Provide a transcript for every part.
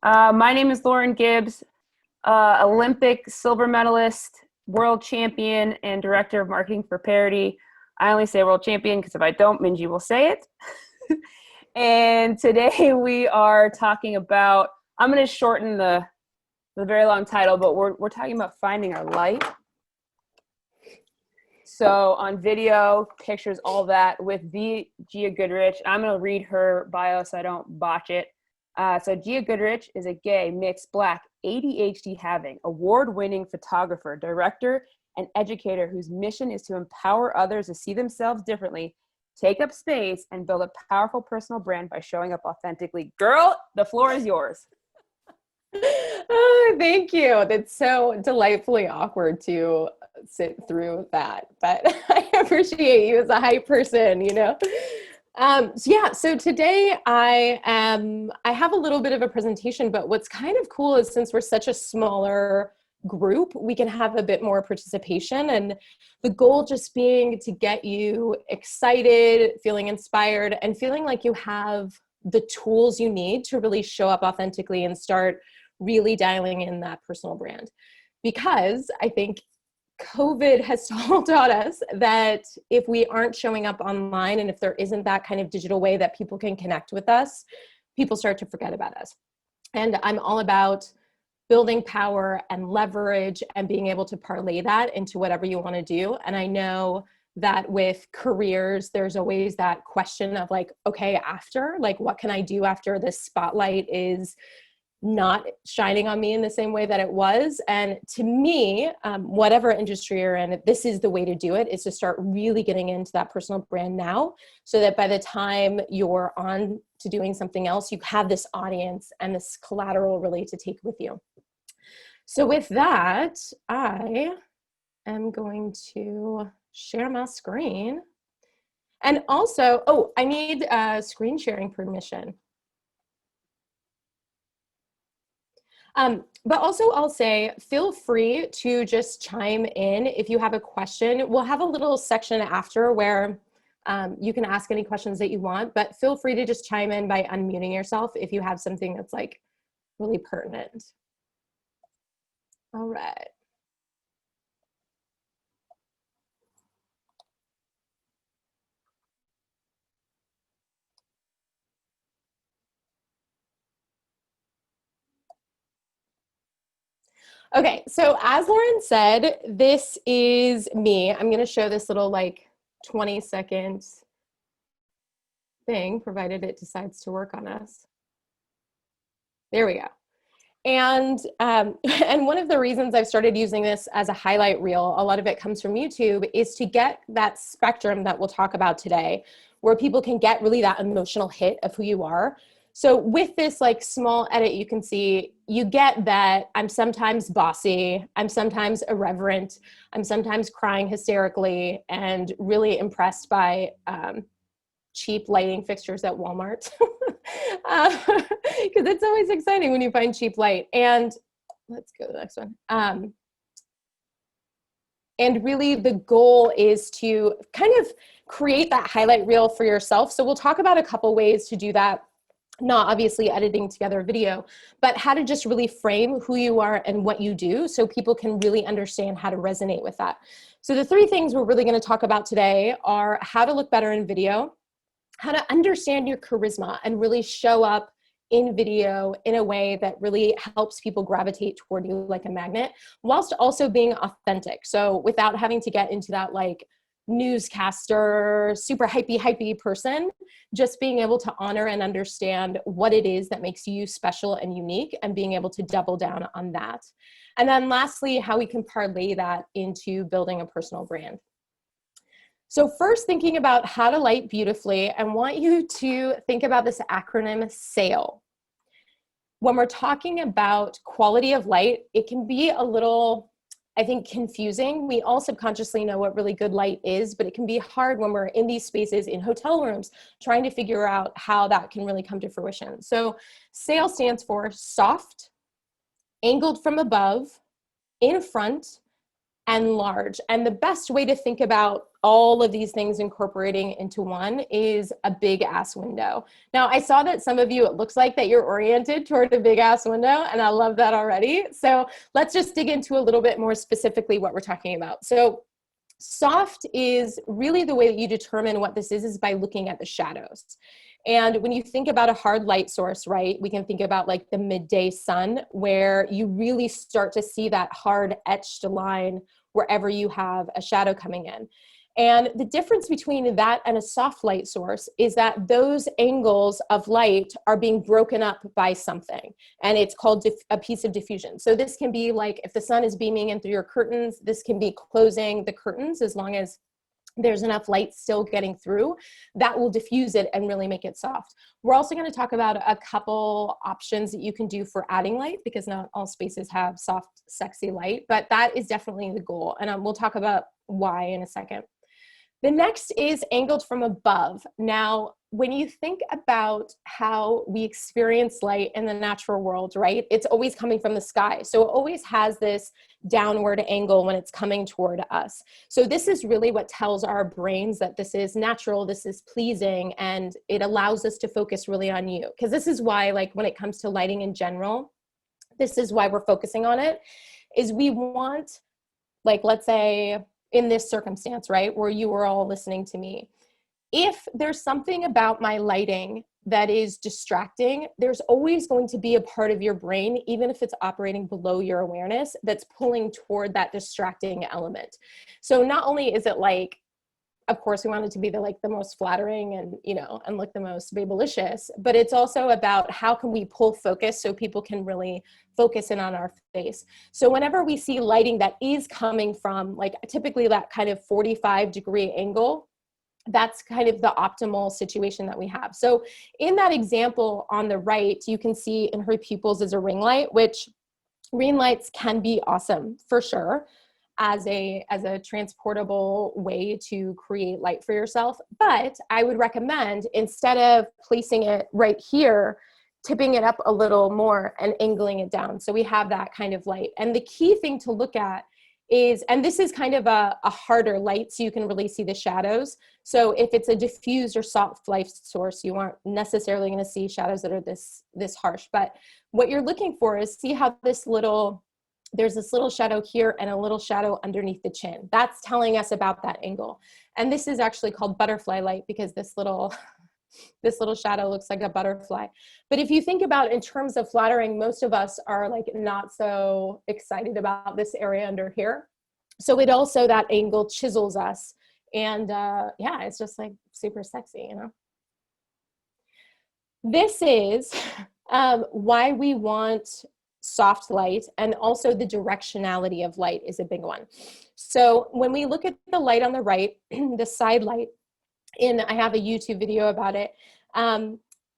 My name is Lauren Gibbs, Olympic silver medalist, world champion, and director of marketing for Parity. I only say world champion because if I don't, Minji will say it. And today we are talking about, I'm going to shorten the very long title, but we're talking about finding our light. So on video, pictures, all that with Gia Goodrich. I'm going to read her bio so I don't botch it. So Gia Goodrich is a gay, mixed, Black, ADHD having, award-winning photographer, director, and educator whose mission is to empower others to see themselves differently, take up space, and build a powerful personal brand by showing up authentically. Girl, the floor is yours. Oh, thank you. That's so delightfully awkward to sit through that, but I appreciate you as a hype person, you know? So today I have a little bit of a presentation, but what's kind of cool is since we're such a smaller group, we can have a bit more participation, and the goal just being to get you excited, feeling inspired, and feeling like you have the tools you need to really show up authentically and start really dialing in that personal brand. Because I think COVID has all taught us that if we aren't showing up online and if there isn't that kind of digital way that people can connect with us, people start to forget about us. And I'm all about building power and leverage and being able to parlay that into whatever you want to do. And I know that with careers, there's always that question of like, okay, after, like, what can I do after this spotlight is not shining on me in the same way that it was? And to me, whatever industry you're in, this is the way to do it, is to start really getting into that personal brand now, so that by the time you're on to doing something else, you have this audience and this collateral really to take with you. So with that, I am going to share my screen. And also, oh, I need screen sharing permission. But also I'll say, feel free to just chime in if you have a question. We'll have a little section after where you can ask any questions that you want, but feel free to just chime in by unmuting yourself if you have something that's like really pertinent. All right. Okay, so as Lauren said, this is me. I'm going to show this little like 20-second thing, provided it decides to work on us. There we go. And one of the reasons I've started using this as a highlight reel, a lot of it comes from YouTube, is to get that spectrum that we'll talk about today, where people can get really that emotional hit of who you are. So with this like small edit, you can see, you get that I'm sometimes bossy, I'm sometimes irreverent, I'm sometimes crying hysterically, and really impressed by cheap lighting fixtures at Walmart. Because it's always exciting when you find cheap light. And let's go to the next one. And really the goal is to kind of create that highlight reel for yourself. So we'll talk about a couple ways to do that. Not obviously editing together a video, but how to just really frame who you are and what you do so people can really understand how to resonate with that. So the three things we're really going to talk about today are how to look better in video, how to understand your charisma and really show up in video in a way that really helps people gravitate toward you like a magnet, whilst also being authentic. So without having to get into that like newscaster, super hypey person, just being able to honor and understand what it is that makes you special and unique and being able to double down on that. And then lastly, how we can parlay that into building a personal brand. So first, thinking about how to light beautifully, I want you to think about this acronym SAIL. When we're talking about quality of light, it can be a little, I think, confusing. We all subconsciously know what really good light is, but it can be hard when we're in these spaces in hotel rooms trying to figure out how that can really come to fruition. So SAIL stands for soft, angled from above, in front, and large. And the best way to think about all of these things incorporating into one is a big ass window. Now, I saw that some of you, it looks like that you're oriented toward a big ass window, and I love that already. So let's just dig into a little bit more specifically what we're talking about. So soft is really the way that you determine what this is by looking at the shadows. And when you think about a hard light source, right, we can think about like the midday sun, where you really start to see that hard etched line wherever you have a shadow coming in. And the difference between that and a soft light source is that those angles of light are being broken up by something, and it's called a piece of diffusion. So this can be like if the sun is beaming in through your curtains, this can be closing the curtains as long as there's enough light still getting through. That will diffuse it and really make it soft. We're also going to talk about a couple options that you can do for adding light, because not all spaces have soft, sexy light, but that is definitely the goal. And we'll talk about why in a second. The next is angled from above. Now, when you think about how we experience light in the natural world, right, it's always coming from the sky. So it always has this downward angle when it's coming toward us. So this is really what tells our brains that this is natural, this is pleasing, and it allows us to focus really on you. Because this is why, like, when it comes to lighting in general, this is why we're focusing on it, is we want, like, let's say, in this circumstance, right, where you were all listening to me, if there's something about my lighting that is distracting, there's always going to be a part of your brain, even if it's operating below your awareness, that's pulling toward that distracting element. So not only is it like, of course, we want it to be the most flattering and, and look the most babylicious, but it's also about how can we pull focus so people can really focus in on our face. So whenever we see lighting that is coming from typically that kind of 45-degree angle, that's kind of the optimal situation that we have. So in that example on the right, you can see in her pupils is a ring light, which ring lights can be awesome for sure as a transportable way to create light for yourself. But I would recommend, instead of placing it right here, tipping it up a little more and angling it down. So we have that kind of light. And the key thing to look at is, and this is kind of a harder light, so you can really see the shadows. So if it's a diffused or soft light source, you aren't necessarily going to see shadows that are this harsh. But what you're looking for is, see how there's this little shadow here and a little shadow underneath the chin. That's telling us about that angle. And this is actually called butterfly light, because this little shadow looks like a butterfly. But if you think about in terms of flattering, most of us are not so excited about this area under here. So it also, that angle chisels us. And yeah, it's just super sexy, This is why we want soft light, and also the directionality of light is a big one. So when we look at the light on the right, the side light, I have a YouTube video about it.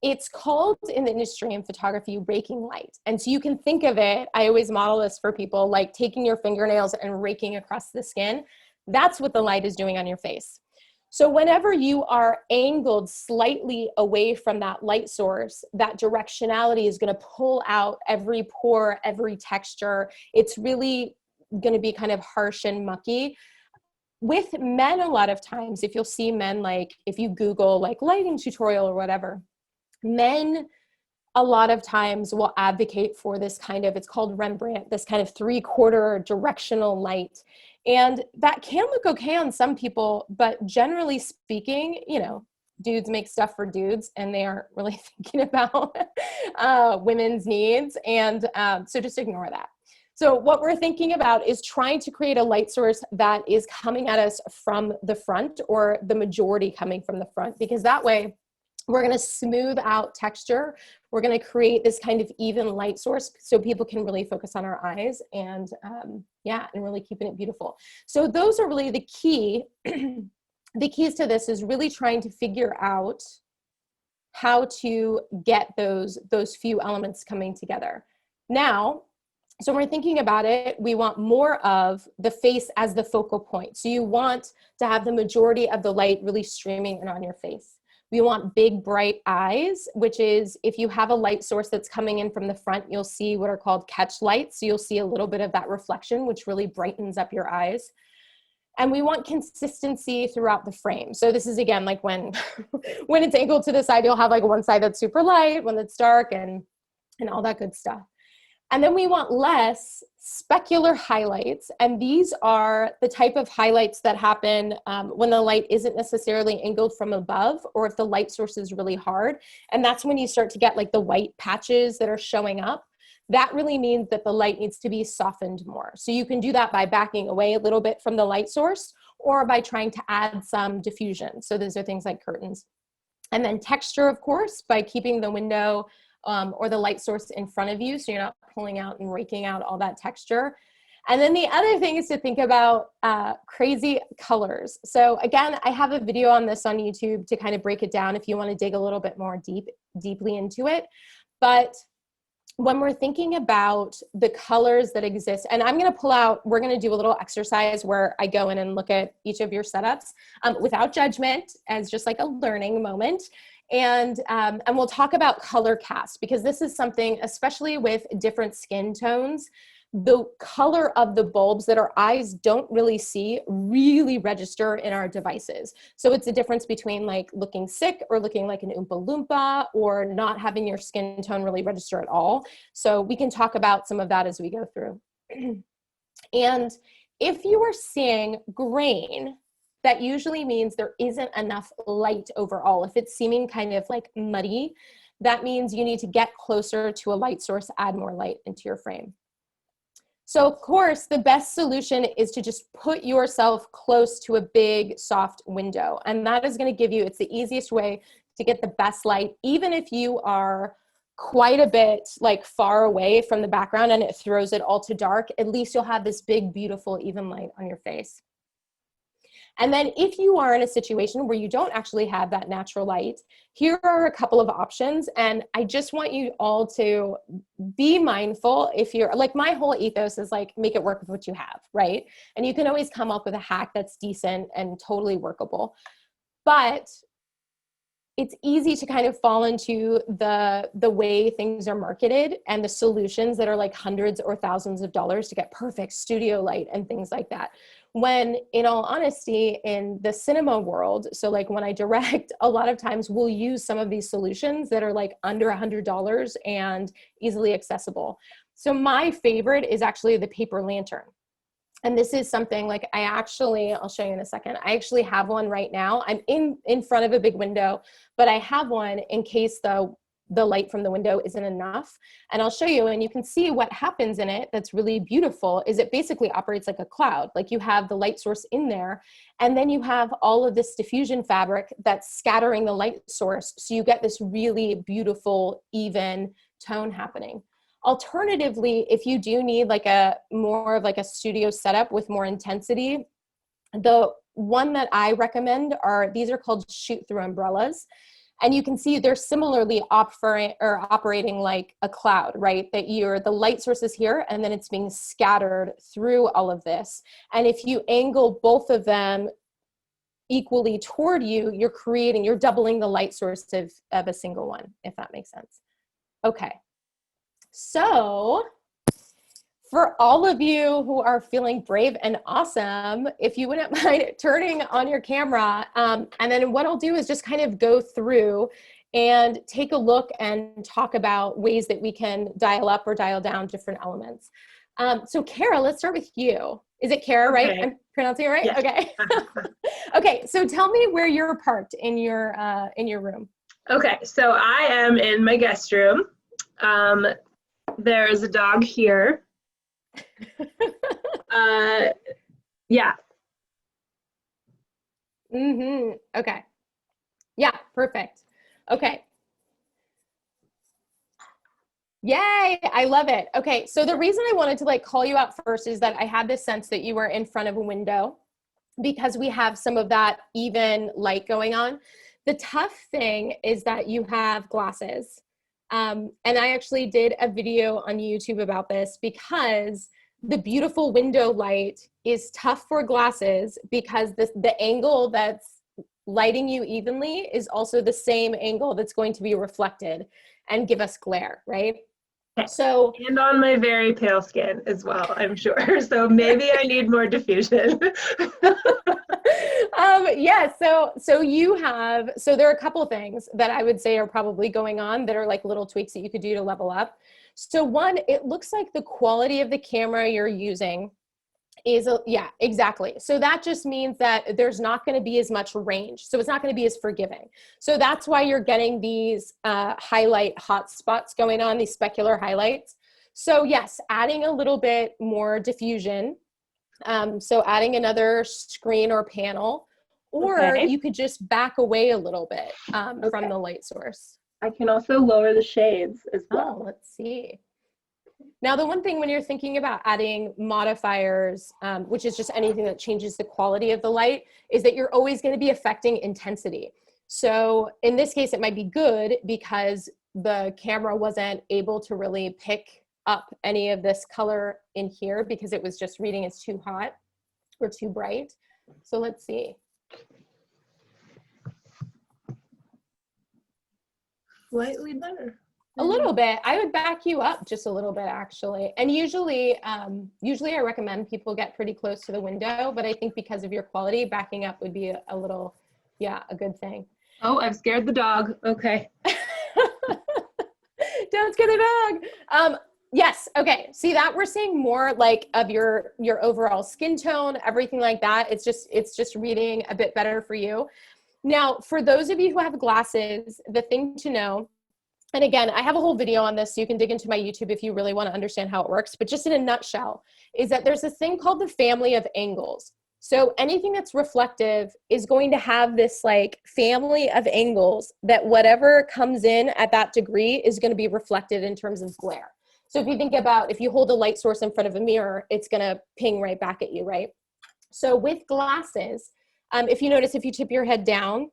It's called in the industry in photography raking light. And so you can think of it, I always model this for people, like taking your fingernails and raking across the skin. That's what the light is doing on your face. So whenever you are angled slightly away from that light source, that directionality is going to pull out every pore, every texture. It's really going to be kind of harsh and mucky. With men, a lot of times, if you'll see men, if you Google lighting tutorial or whatever, men a lot of times will advocate for this kind of, it's called Rembrandt, this kind of 3/4 directional light. And that can look okay on some people, but generally speaking, dudes make stuff for dudes and they aren't really thinking about women's needs. And so just ignore that. So what we're thinking about is trying to create a light source that is coming at us from the front, or the majority coming from the front, because that way we're going to smooth out texture. We're going to create this kind of even light source so people can really focus on our eyes and and really keeping it beautiful. So those are really the key. The keys to this is really trying to figure out how to get those few elements coming together. Now, so when we're thinking about it, we want more of the face as the focal point. So you want to have the majority of the light really streaming in on your face. We want big, bright eyes, which is, if you have a light source that's coming in from the front, you'll see what are called catch lights. So you'll see a little bit of that reflection, which really brightens up your eyes. And we want consistency throughout the frame. So this is, again, like when, when it's angled to the side, you'll have like one side that's super light, one that's dark, and all that good stuff. And then we want less specular highlights. And these are the type of highlights that happen when the light isn't necessarily angled from above, or if the light source is really hard. And that's when you start to get like the white patches that are showing up. That really means that the light needs to be softened more. So you can do that by backing away a little bit from the light source, or by trying to add some diffusion. So those are things like curtains. And then texture, of course, by keeping the window or the light source in front of you, so you're not pulling out and raking out all that texture. And then the other thing is to think about crazy colors. So again, I have a video on this on YouTube to kind of break it down if you want to dig a little bit more deeply into it. But when we're thinking about the colors that exist, and I'm going to pull out, we're going to do a little exercise where I go in and look at each of your setups without judgment, as just like a learning moment. And we'll talk about color cast, because this is something, especially with different skin tones, the color of the bulbs that our eyes don't really see really register in our devices. So it's a difference between like looking sick or looking like an Oompa Loompa, or not having your skin tone really register at all. So we can talk about some of that as we go through. And if you are seeing grain, that usually means there isn't enough light overall. If it's seeming kind of like muddy, that means you need to get closer to a light source, add more light into your frame. So of course, the best solution is to just put yourself close to a big, soft window. And that is going to give you, it's the easiest way to get the best light, even if you are quite a bit like far away from the background and it throws it all to dark, at least you'll have this big, beautiful, even light on your face. And then if you are in a situation where you don't actually have that natural light, here are a couple of options. And I just want you all to be mindful. If you're like, my whole ethos is like, make it work with what you have, right? And you can always come up with a hack that's decent and totally workable. But it's easy to kind of fall into the way things are marketed and the solutions that are like hundreds or thousands of dollars to get perfect studio light and things like that. When in all honesty, in the cinema world, so like when I direct, a lot of times we'll use some of these solutions that are like under $100 and easily accessible. So my favorite is actually the paper lantern. And this is something like I'll show you in a second. I actually have one right now. I'm in front of a big window, but I have one in case the light from the window isn't enough. And I'll show you, and you can see what happens in it that's really beautiful is it basically operates like a cloud. Like you have the light source in there, and then you have all of this diffusion fabric that's scattering the light source. So you get this really beautiful, even tone happening. Alternatively, if you do need like more of like a studio setup with more intensity, the one that I recommend these are called shoot-through umbrellas. And you can see they're similarly operating like a cloud, right? That the light source is here and then it's being scattered through all of this. And if you angle both of them equally toward you, you're doubling the light source of a single one, if that makes sense. Okay. So for all of you who are feeling brave and awesome, if you wouldn't mind turning on your camera, and then what I'll do is just kind of go through and take a look and talk about ways that we can dial up or dial down different elements. So Kara, let's start with you. Is it Kara, right? Okay. I'm pronouncing it right? Yes. Okay. Okay, so tell me where you're parked in your room. Okay, so I am in my guest room. There's a dog here. Yeah. Okay. Yeah, perfect. Okay. Yay, I love it. Okay, so the reason I wanted to like call you out first is that I had this sense that you were in front of a window because we have some of that even light going on. The tough thing is that you have glasses. And I actually did a video on YouTube about this because the beautiful window light is tough for glasses because the angle that's lighting you evenly is also the same angle that's going to be reflected and give us glare, right? So And on my very pale skin as well, I'm sure. So maybe I need more diffusion. yeah, so there are a couple of things that I would say are probably going on that are like little tweaks that you could do to level up. So one, it looks like the quality of the camera you're using yeah, exactly. So that just means that there's not going to be as much range. So it's not going to be as forgiving. So that's why you're getting these highlight hotspots going on, these specular highlights. So yes, adding a little bit more diffusion. So adding another screen or panel, or Okay. you could just back away a little bit Okay. from the light source. I can also lower the shades as well. Oh, let's see. Now, the one thing when you're thinking about adding modifiers, which is just anything that changes the quality of the light, is that you're always going to be affecting intensity. So in this case, it might be good because the camera wasn't able to really pick up any of this color in here because it was just reading as too hot or too bright. So let's see. Slightly better. A little bit. I would back you up just a little bit, actually. And usually I recommend people get pretty close to the window, but I think because of your quality, backing up would be a little, yeah, a good thing. Oh, I've scared the dog. Okay. Don't scare the dog. Yes. Okay. See that we're seeing more like of your overall skin tone, everything like that. It's just reading a bit better for you. Now, for those of you who have glasses, the thing to know, and again, I have a whole video on this, so you can dig into my YouTube if you really want to understand how it works. But just in a nutshell, is that there's this thing called the family of angles. So anything that's reflective is going to have this like family of angles that whatever comes in at that degree is going to be reflected in terms of glare. So if you think about, if you hold a light source in front of a mirror, it's going to ping right back at you, right? So with glasses, if you notice, if you tip your head down,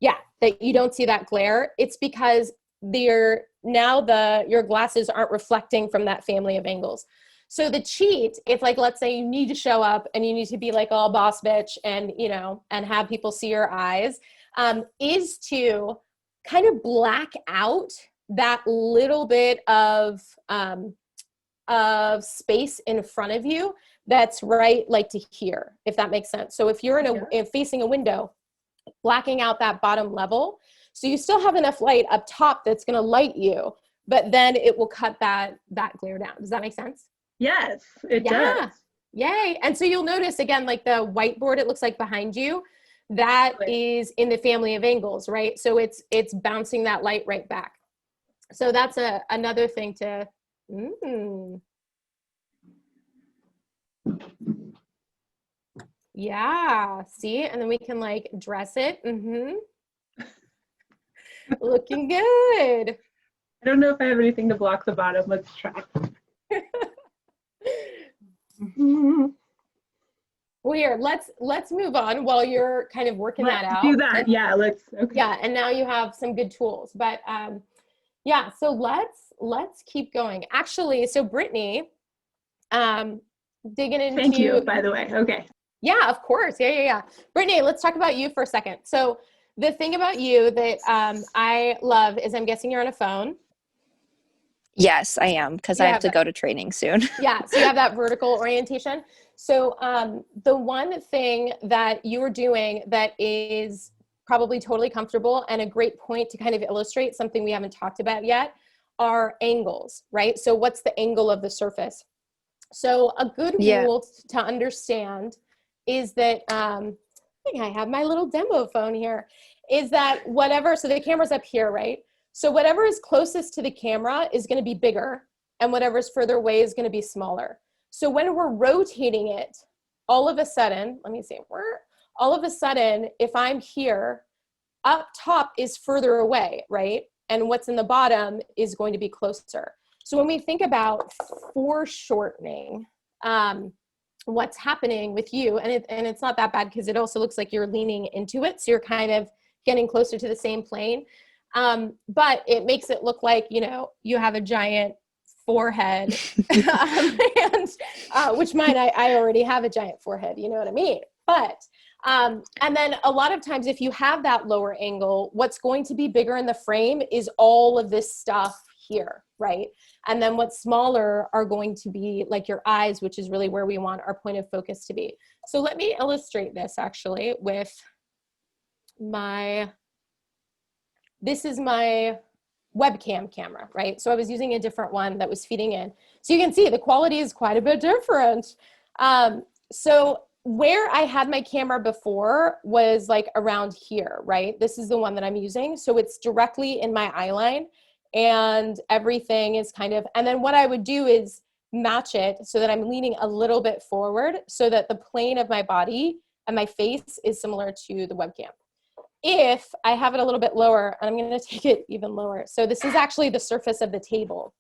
yeah, that you don't see that glare, it's because your glasses aren't reflecting from that family of angles. So the cheat, if like, let's say you need to show up and you need to be like all boss bitch and, you know, and have people see your eyes, is to kind of black out that little bit of space in front of you that's right like to here, if that makes sense. So if you're facing a window, blacking out that bottom level, so you still have enough light up top that's going to light you, but then it will cut that glare down. Does that make sense? Yes, it does. Yay. And so you'll notice again, like the whiteboard, it looks like behind you, that is in the family of angles, right? So it's bouncing that light right back. So that's another thing to, yeah, see, and then we can like dress it. Looking good. I don't know if I have anything to block the bottom. Let's try. Well, here, let's move on while you're kind of working that out. Do that. Yeah, let's. Okay. Yeah, and now you have some good tools. But yeah, so let's keep going. Actually, so Brittany, digging into. Thank you, by the way. Okay. Yeah, of course. Yeah. Brittany, let's talk about you for a second. So the thing about you that I love is I'm guessing you're on a phone. Yes, I am, because I have to go to training soon. Yeah, so you have that vertical orientation. So the one thing that you're doing that is probably totally comfortable and a great point to kind of illustrate something we haven't talked about yet are angles, right? So what's the angle of the surface? So a good rule to understand is that, I think I have my little demo phone here, is that whatever, so the camera's up here, right? So whatever is closest to the camera is going to be bigger and whatever's further away is going to be smaller. So when we're rotating it, all of a sudden, all of a sudden, if I'm here, up top is further away, right? And what's in the bottom is going to be closer. So when we think about foreshortening, what's happening with you, and it's not that bad because it also looks like you're leaning into it. So you're kind of getting closer to the same plane. But it makes it look like, you know, you have a giant forehead, and which mine, I already have a giant forehead, you know what I mean? But, and then a lot of times if you have that lower angle, what's going to be bigger in the frame is all of this stuff here, right? And then what's smaller are going to be like your eyes, which is really where we want our point of focus to be. So let me illustrate this actually with this is my webcam camera, right? So I was using a different one that was feeding in. So you can see the quality is quite a bit different. So where I had my camera before was like around here, right? This is the one that I'm using. So it's directly in my eye line and everything is kind of, and then what I would do is match it so that I'm leaning a little bit forward so that the plane of my body and my face is similar to the webcam. If I have it a little bit lower, and I'm going to take it even lower. So this is actually the surface of the table.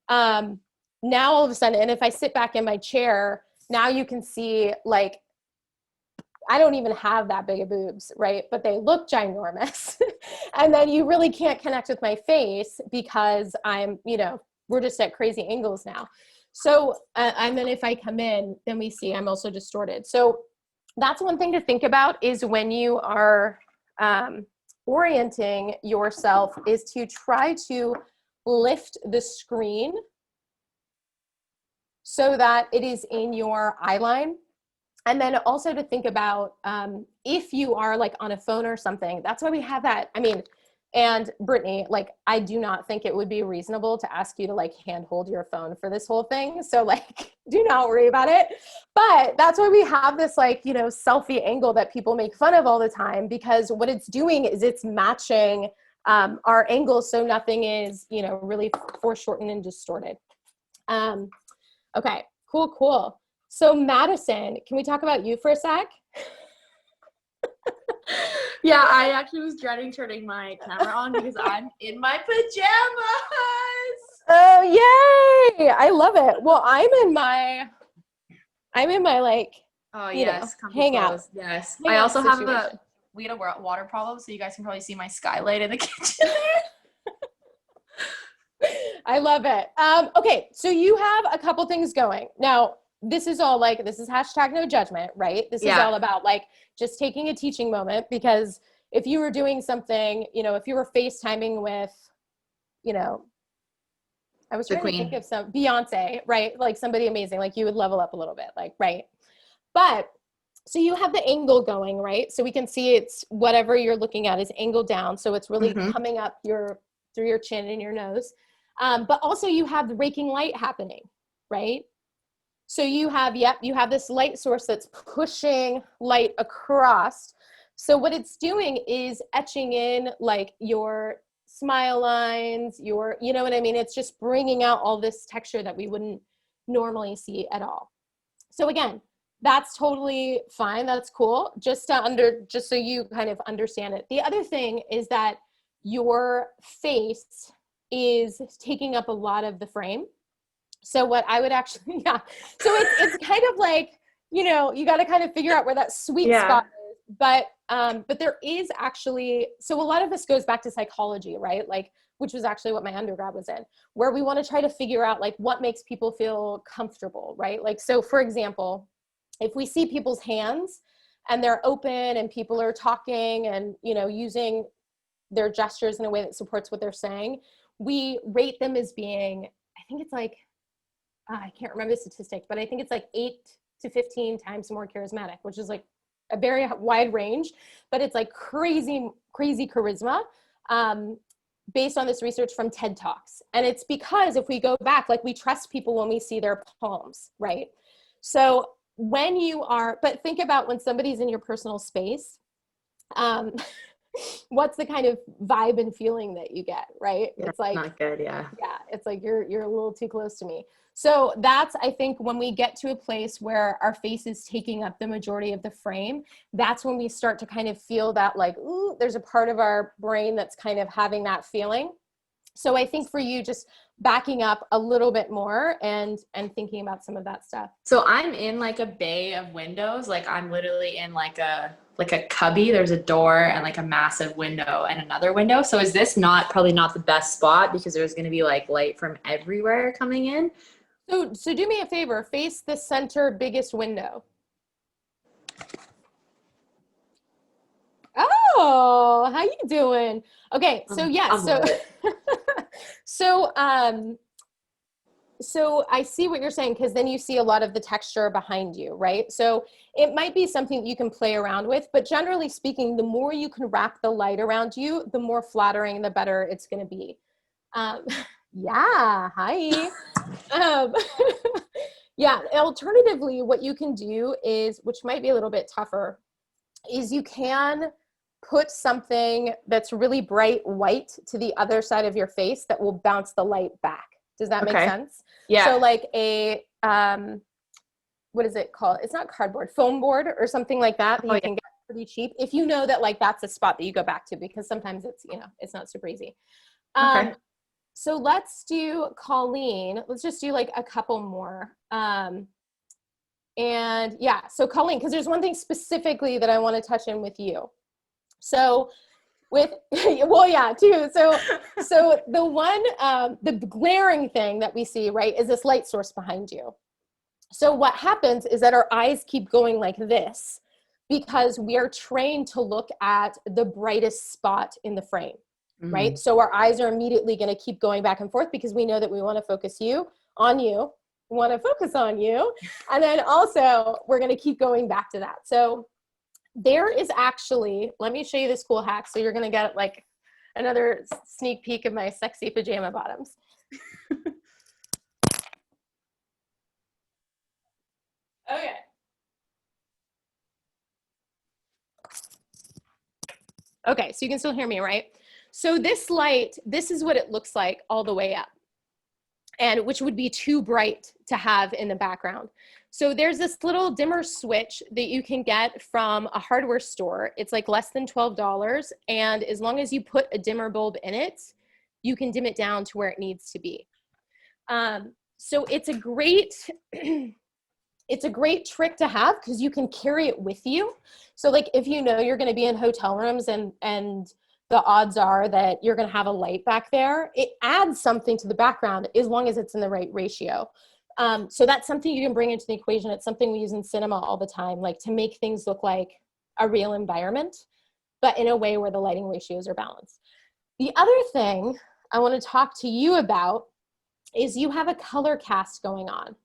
Now all of a sudden, and if I sit back in my chair, now you can see like, I don't even have that big of boobs, right? But they look ginormous. And then you really can't connect with my face because I'm, you know, we're just at crazy angles now. So, and then if I come in, then we see I'm also distorted. So that's one thing to think about is when you are orienting yourself is to try to lift the screen so that it is in your eye line. And then also to think about if you are like on a phone or something, that's why we have that. I mean, and Brittany, like, I do not think it would be reasonable to ask you to like handhold your phone for this whole thing. So like, do not worry about it. But that's why we have this like, you know, selfie angle that people make fun of all the time, because what it's doing is it's matching our angles. So nothing is, you know, really foreshortened and distorted. Okay, cool. So Madison, can we talk about you for a sec? Yeah, I actually was dreading turning my camera on because I'm in my pajamas. Oh, yay! I love it. Well, I'm in my like, Oh you yes, know, comfy hangout. clothes. Yes. Hangout I also have situation. we had a water problem, so you guys can probably see my skylight in the kitchen. I love it. Okay, so you have a couple things going. Now, this is all like, this is hashtag no judgment, right? This is all about like just taking a teaching moment, because if you were doing something, you know, if you were FaceTiming with, you know, I was trying to think of some Beyonce, right? Like somebody amazing, like you would level up a little bit, like, right? But so you have the angle going, right? So we can see it's whatever you're looking at is angled down. So it's really coming up through your chin and your nose. But also you have the raking light happening, right? So you have this light source that's pushing light across. So what it's doing is etching in like your smile lines, you know what I mean? It's just bringing out all this texture that we wouldn't normally see at all. So again, that's totally fine. That's cool. Just so you kind of understand it. The other thing is that your face is taking up a lot of the frame. So what I would actually, so it's kind of like, you know, you got to kind of figure out where that sweet spot is. But there is actually, so a lot of this goes back to psychology, right? Like, which was actually what my undergrad was in, where we want to try to figure out like what makes people feel comfortable, right? Like, so for example, if we see people's hands and they're open and people are talking and, you know, using their gestures in a way that supports what they're saying, we rate them as being, I think it's like, I can't remember the statistic, but I think it's like 8 to 15 times more charismatic, which is like a very wide range, but it's like crazy charisma based on this research from TED Talks. And it's because if we go back, like we trust people when we see their palms, right? So when you are, but think about when somebody's in your personal space, what's the kind of vibe and feeling that you get, right? Yeah, it's like not good. Yeah, it's like you're a little too close to me. So that's, I think, when we get to a place where our face is taking up the majority of the frame, that's when we start to kind of feel that like, ooh, there's a part of our brain that's kind of having that feeling. So I think for you, just backing up a little bit more and thinking about some of that stuff. So I'm in like a bay of windows. Like I'm literally in like a cubby. There's a door and like a massive window and another window. So is this probably not the best spot because there's going to be like light from everywhere coming in? So do me a favor, face the center biggest window. Oh, how you doing? Okay, so yeah, I'm so lit. so so I see what you're saying, because then you see a lot of the texture behind you, right? So it might be something that you can play around with, but generally speaking, the more you can wrap the light around you, the more flattering, the better it's going to be. Um, yeah, hi. Um, yeah, alternatively, what you can do is, which might be a little bit tougher, is you can put something that's really bright white to the other side of your face that will bounce the light back. Does that make Okay. sense? Yeah. So like a, what is it called? It's not cardboard, foam board or something like that that you can get pretty cheap. If you know that like that's a spot that you go back to, because sometimes it's, you know, it's not super easy. Okay. So let's do Colleen. Let's just do like a couple more. And yeah, so Colleen, because there's one thing specifically that I want to touch in with you. So with, well, yeah, too. So the one, the glaring thing that we see, right, is this light source behind you. So what happens is that our eyes keep going like this because we are trained to look at the brightest spot in the frame, right? So our eyes are immediately going to keep going back and forth because we know that we want to focus on you, want to focus on you. And then also we're going to keep going back to that. So there is actually, let me show you this cool hack. So you're going to get like another sneak peek of my sexy pajama bottoms. Okay. Okay, so you can still hear me, right? So this light, this is what it looks like all the way up, and which would be too bright to have in the background. So there's this little dimmer switch that you can get from a hardware store. It's like less than $12. And as long as you put a dimmer bulb in it, you can dim it down to where it needs to be. So it's a great, it's a great trick to have because you can carry it with you. So like if you know you're going to be in hotel rooms and the odds are that you're going to have a light back there, it adds something to the background as long as it's in the right ratio. So that's something you can bring into the equation. It's something we use in cinema all the time, like to make things look like a real environment, but in a way where the lighting ratios are balanced. The other thing I want to talk to you about is you have a color cast going on,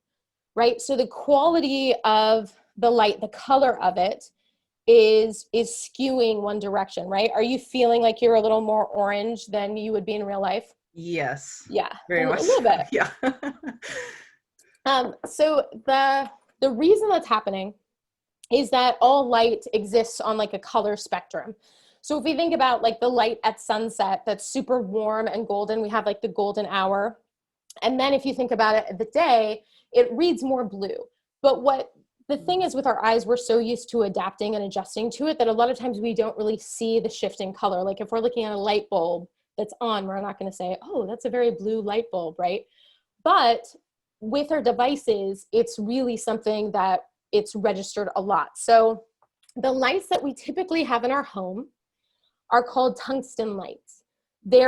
right? So the quality of the light, the color of it is skewing one direction, right? Are you feeling like you're a little more orange than you would be in real life? Yes. Yeah, Very much. a little bit. Yeah. So the reason that's happening is that all light exists on like a color spectrum. So if we think about like the light at sunset, that's super warm and golden, we have like the golden hour. And then if you think about it at the day, it reads more blue. But what the thing is with our eyes, we're so used to adapting and adjusting to it that a lot of times we don't really see the shift in color. Like if we're looking at a light bulb that's on, we're not going to say, oh, that's a very blue light bulb, right? But with our devices, it's really something that it's registered a lot. So the lights that we typically have in our home are called tungsten lights. They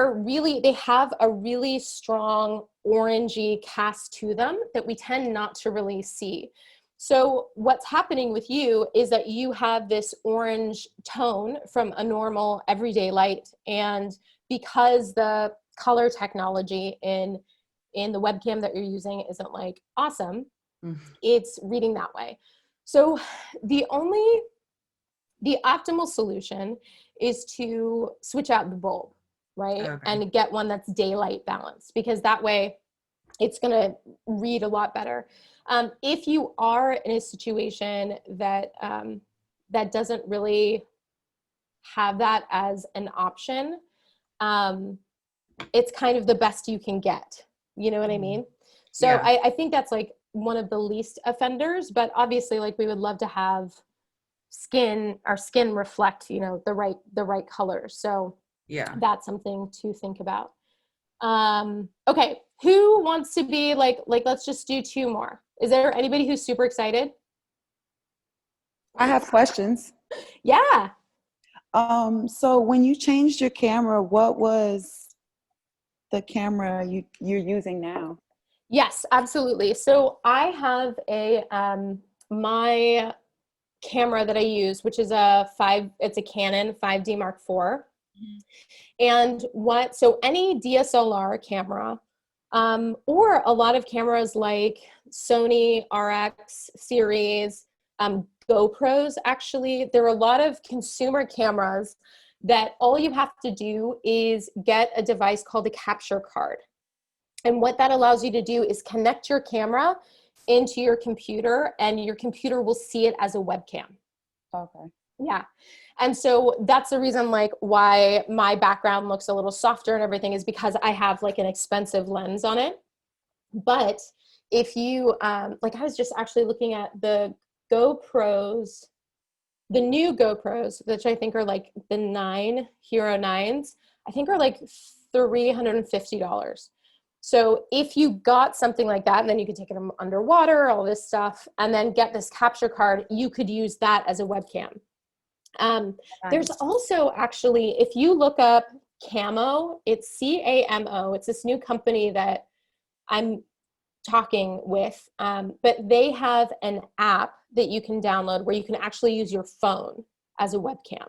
have a really strong orangey cast to them that we tend not to really see. So what's happening with you is that you have this orange tone from a normal everyday light. And because the color technology in the webcam that you're using isn't like awesome, it's reading that way. So the optimal solution is to switch out the bulb, right? Okay. And get one that's daylight balanced, because that way it's going to read a lot better. If you are in a situation that that doesn't really have that as an option, it's kind of the best you can get. You know what I mean? So Yeah. I think that's like one of the least offenders, but obviously like we would love to have our skin reflect, you know, the right colors. So Yeah. that's something to think about. Okay, who wants to be like let's just do two more. Is there anybody who's super excited? I have questions. Yeah. So when you changed your camera, what was the camera you're using now? Yes, absolutely. So I have my camera that I use, which is it's a Canon 5D Mark IV. And so any DSLR camera, or a lot of cameras like Sony RX series, GoPros, actually, there are a lot of consumer cameras that all you have to do is get a device called a capture card. And what that allows you to do is connect your camera into your computer, and your computer will see it as a webcam. Okay. Yeah. And so that's the reason like why my background looks a little softer and everything, is because I have like an expensive lens on it. But if you, like I was just actually looking at the GoPros, the new GoPros, which I think are like the Hero 9s, I think are like $350. So if you got something like that, and then you could take it underwater, all this stuff, and then get this capture card, you could use that as a webcam. There's also actually, if you look up Camo, it's CAMO. It's this new company that I'm talking with, but they have an app that you can download where you can actually use your phone as a webcam.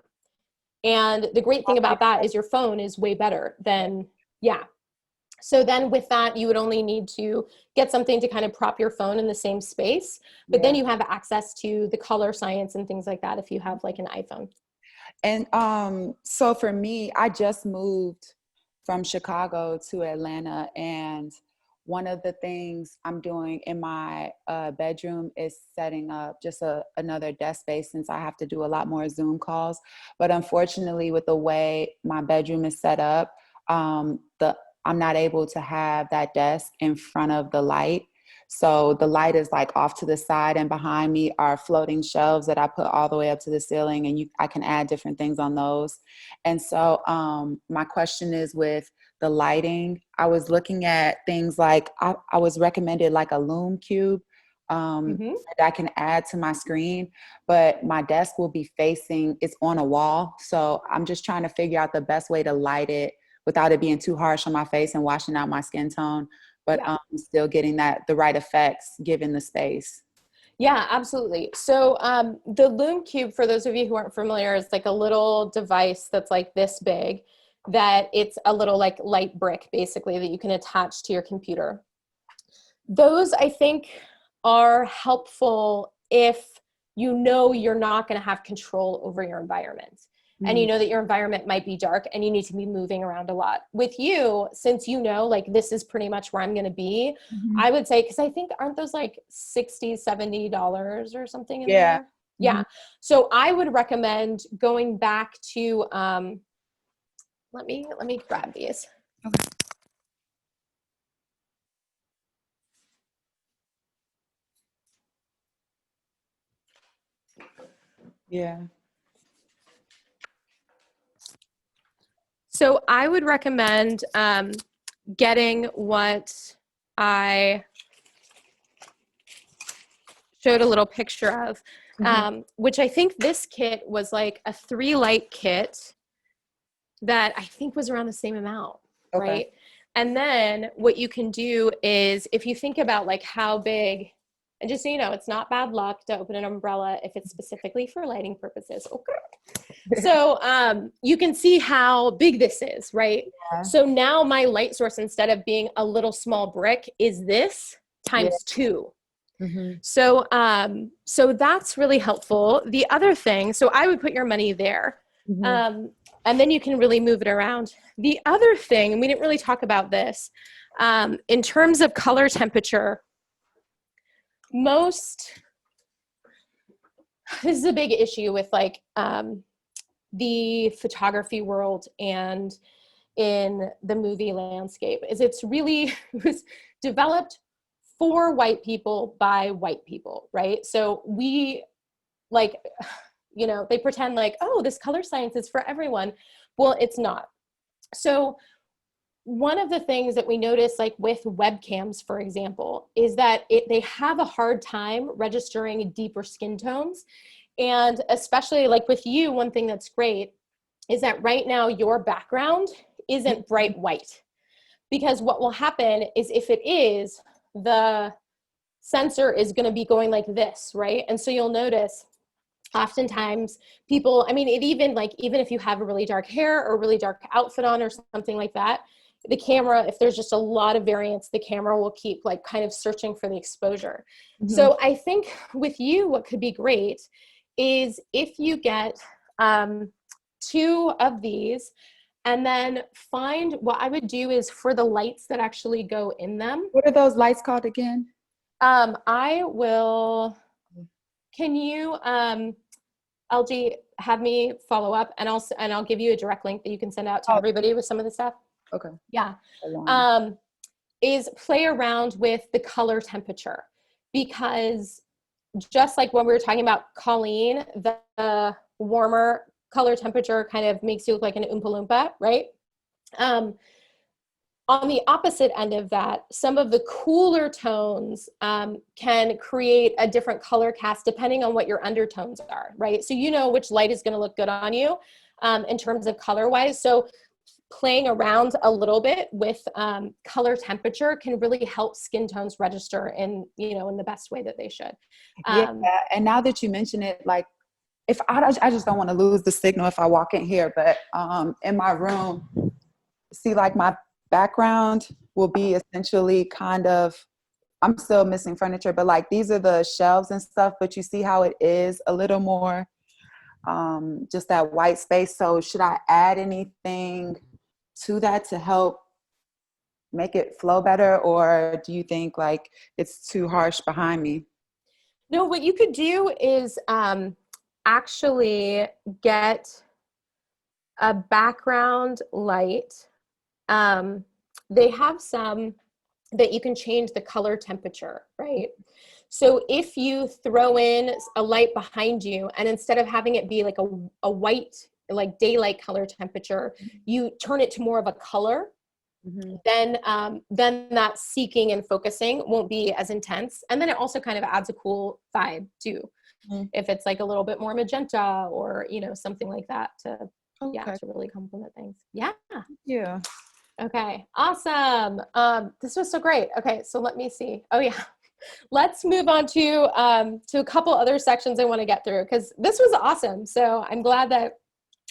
And the great thing about that is your phone is way better than, yeah. So then with that, you would only need to get something to kind of prop your phone in the same space, but then you have access to the color science and things like that if you have like an iPhone. And so for me, I just moved from Chicago to Atlanta, and one of the things I'm doing in my bedroom is setting up just another desk space, since I have to do a lot more Zoom calls. But unfortunately, with the way my bedroom is set up, I'm not able to have that desk in front of the light. So the light is like off to the side, and behind me are floating shelves that I put all the way up to the ceiling, and I can add different things on those. And so my question is, with the lighting, I was looking at things like, I was recommended like a Lume Cube that I can add to my screen, but my desk will be it's on a wall. So I'm just trying to figure out the best way to light it without it being too harsh on my face and washing out my skin tone, but still getting the right effects given the space. Yeah, absolutely. So the Lume Cube, for those of you who aren't familiar, is like a little device that's like this big, that it's a little like light brick basically that you can attach to your computer. Those, I think, are helpful if you know you're not going to have control over your environment. And you know that your environment might be dark and you need to be moving around a lot. With you, since you know, like, this is pretty much where I'm going to be, I would say, because I think, aren't those like $60, $70 or something in there? Yeah. So I would recommend going back to, let me grab these. Okay. Yeah. So I would recommend getting what I showed a little picture of, which I think this kit was like a 3-light kit that I think was around the same amount, right? And then what you can do is, if you think about like how big, and just so you know, it's not bad luck to open an umbrella if it's specifically for lighting purposes. Okay. So you can see how big this is, right? Yeah. So now my light source, instead of being a little small brick, is this times 2. So so that's really helpful. The other thing, so I would put your money there. And then you can really move it around. The other thing, and we didn't really talk about this, in terms of color temperature, this is a big issue with like the photography world and in the movie landscape, is it was developed for white people by white people, right? So we, like, you know, they pretend like, oh, this color science is for everyone. Well, it's not. So one of the things that we notice, like with webcams, for example, is that they have a hard time registering deeper skin tones. And especially like with you, one thing that's great is that right now your background isn't bright white. Because what will happen is, if it is, the sensor is going to be going like this, right? And so you'll notice Oftentimes people, I mean, it even like, even if you have a really dark hair or really dark outfit on or something like that, the camera, if there's just a lot of variance, the camera will keep like kind of searching for the exposure. Mhm. So I think with you, what could be great is if you get 2 of these, and then find, what I would do is for the lights that actually go in them. What are those lights called again? I will, can you, LG, have me follow up, and I'll give you a direct link that you can send out to everybody with some of the stuff. Okay. Yeah. Is play around with the color temperature, because just like when we were talking about Colleen, the warmer color temperature kind of makes you look like an Oompa Loompa, right? On the opposite end of that, some of the cooler tones can create a different color cast depending on what your undertones are, right? So you know which light is going to look good on you in terms of color-wise. So playing around a little bit with color temperature can really help skin tones register in, you know, in the best way that they should. Yeah, and now that you mention it, like, if I just don't want to lose the signal if I walk in here, but in my room, see, like, my background will be essentially kind of, I'm still missing furniture, but like these are the shelves and stuff, but you see how it is a little more just that white space. So should I add anything to that to help make it flow better, or do you think like it's too harsh behind me? No, what you could do is actually get a background light. They have some that you can change the color temperature, right? So if you throw in a light behind you, and instead of having it be like a white, like daylight color temperature, you turn it to more of a color, then that seeking and focusing won't be as intense. And then it also kind of adds a cool vibe too. If it's like a little bit more magenta or, you know, something like that to, yeah, to really complement things. Yeah. Yeah. Okay, awesome. This was so great. Okay, so let me see. Oh yeah, let's move on to a couple other sections I want to get through, because this was awesome. So I'm glad that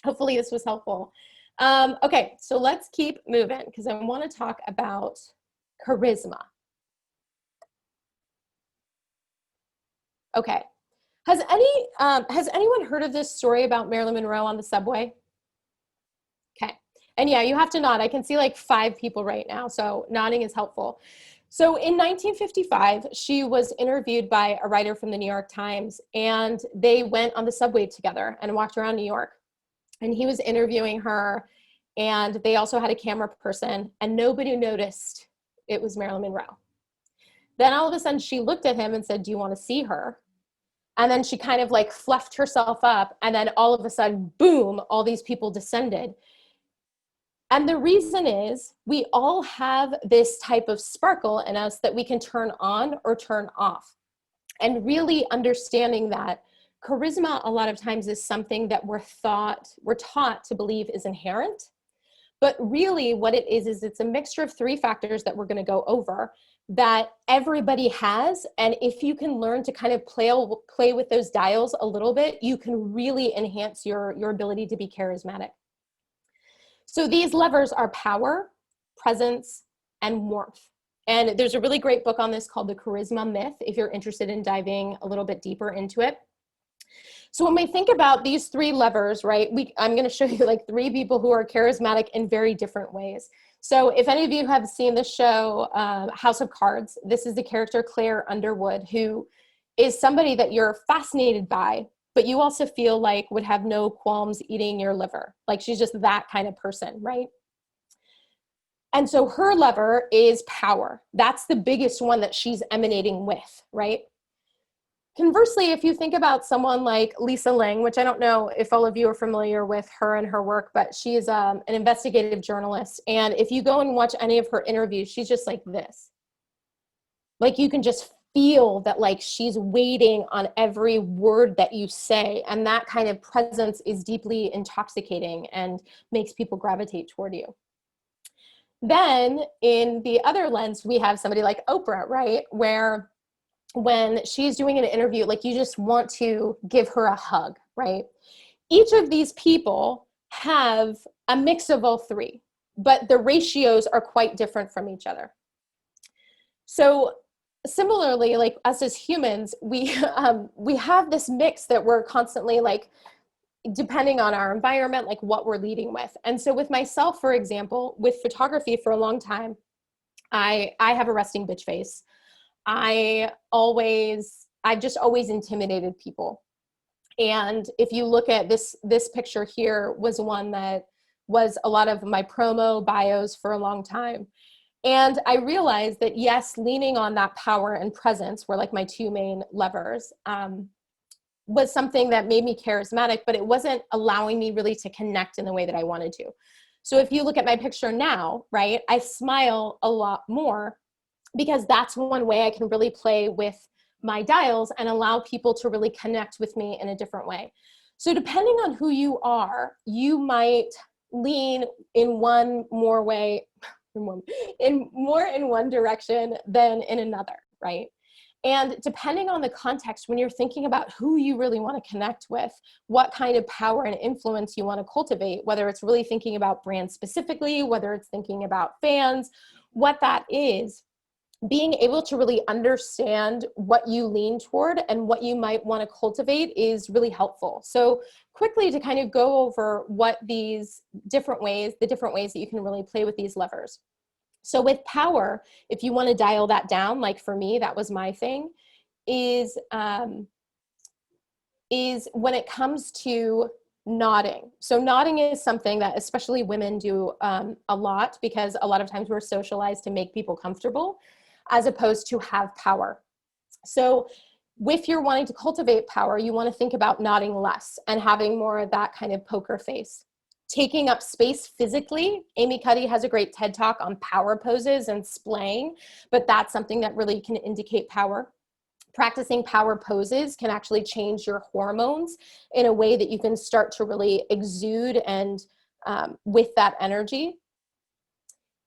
hopefully this was helpful. Okay, so let's keep moving, because I want to talk about charisma. Okay, has anyone heard of this story about Marilyn Monroe on the subway? Okay. And yeah, you have to nod. I can see like 5 people right now, so nodding is helpful. So in 1955, she was interviewed by a writer from the New York Times, and they went on the subway together and walked around New York. And he was interviewing her, and they also had a camera person, and nobody noticed it was Marilyn Monroe. Then all of a sudden she looked at him and said, "Do you want to see her?" And then she kind of like fluffed herself up, and then all of a sudden, boom, all these people descended. And the reason is we all have this type of sparkle in us that we can turn on or turn off. And really understanding that charisma a lot of times is something that we're taught to believe is inherent. But really what it is it's a mixture of 3 factors that we're going to go over that everybody has. And if you can learn to kind of play with those dials a little bit, you can really enhance your ability to be charismatic. So these levers are power, presence, and warmth. And there's a really great book on this called The Charisma Myth, if you're interested in diving a little bit deeper into it. So when we think about these 3 levers, right, I'm going to show you like 3 people who are charismatic in very different ways. So if any of you have seen the show House of Cards, this is the character Claire Underwood, who is somebody that you're fascinated by, but you also feel like would have no qualms eating your liver. Like she's just that kind of person, right? And so her lever is power. That's the biggest one that she's emanating with, right? Conversely, if you think about someone like Lisa Ling, which I don't know if all of you are familiar with her and her work, but she is an investigative journalist. And if you go and watch any of her interviews, she's just like this. Like you can just feel that like she's waiting on every word that you say. And that kind of presence is deeply intoxicating and makes people gravitate toward you. Then in the other lens, we have somebody like Oprah, right? Where when she's doing an interview, like you just want to give her a hug, right? Each of these people have a mix of all three, but the ratios are quite different from each other. So similarly, like us as humans, we have this mix that we're constantly like, depending on our environment, like what we're leading with. And so with myself, for example, with photography for a long time, I have a resting bitch face. I've just always intimidated people. And if you look at this picture here was one that was a lot of my promo bios for a long time. And I realized that yes, leaning on that power and presence were like my two main levers, was something that made me charismatic, but it wasn't allowing me really to connect in the way that I wanted to. So if you look at my picture now, right, I smile a lot more because that's one way I can really play with my dials and allow people to really connect with me in a different way. So depending on who you are, you might lean in one more way, in one direction than in another, right? And depending on the context, when you're thinking about who you really want to connect with, what kind of power and influence you want to cultivate, whether it's really thinking about brands specifically, whether it's thinking about fans, what that is, being able to really understand what you lean toward and what you might want to cultivate is really helpful. So quickly to kind of go over what these different ways, the different ways that you can really play with these levers. So with power, if you want to dial that down, like for me, that was my thing, is when it comes to nodding. So nodding is something that especially women do a lot because a lot of times we're socialized to make people comfortable as opposed to have power. So if you're wanting to cultivate power, you want to think about nodding less and having more of that kind of poker face. Taking up space physically. Amy Cuddy has a great TED talk on power poses and splaying, but that's something that really can indicate power. Practicing power poses can actually change your hormones in a way that you can start to really exude and with that energy.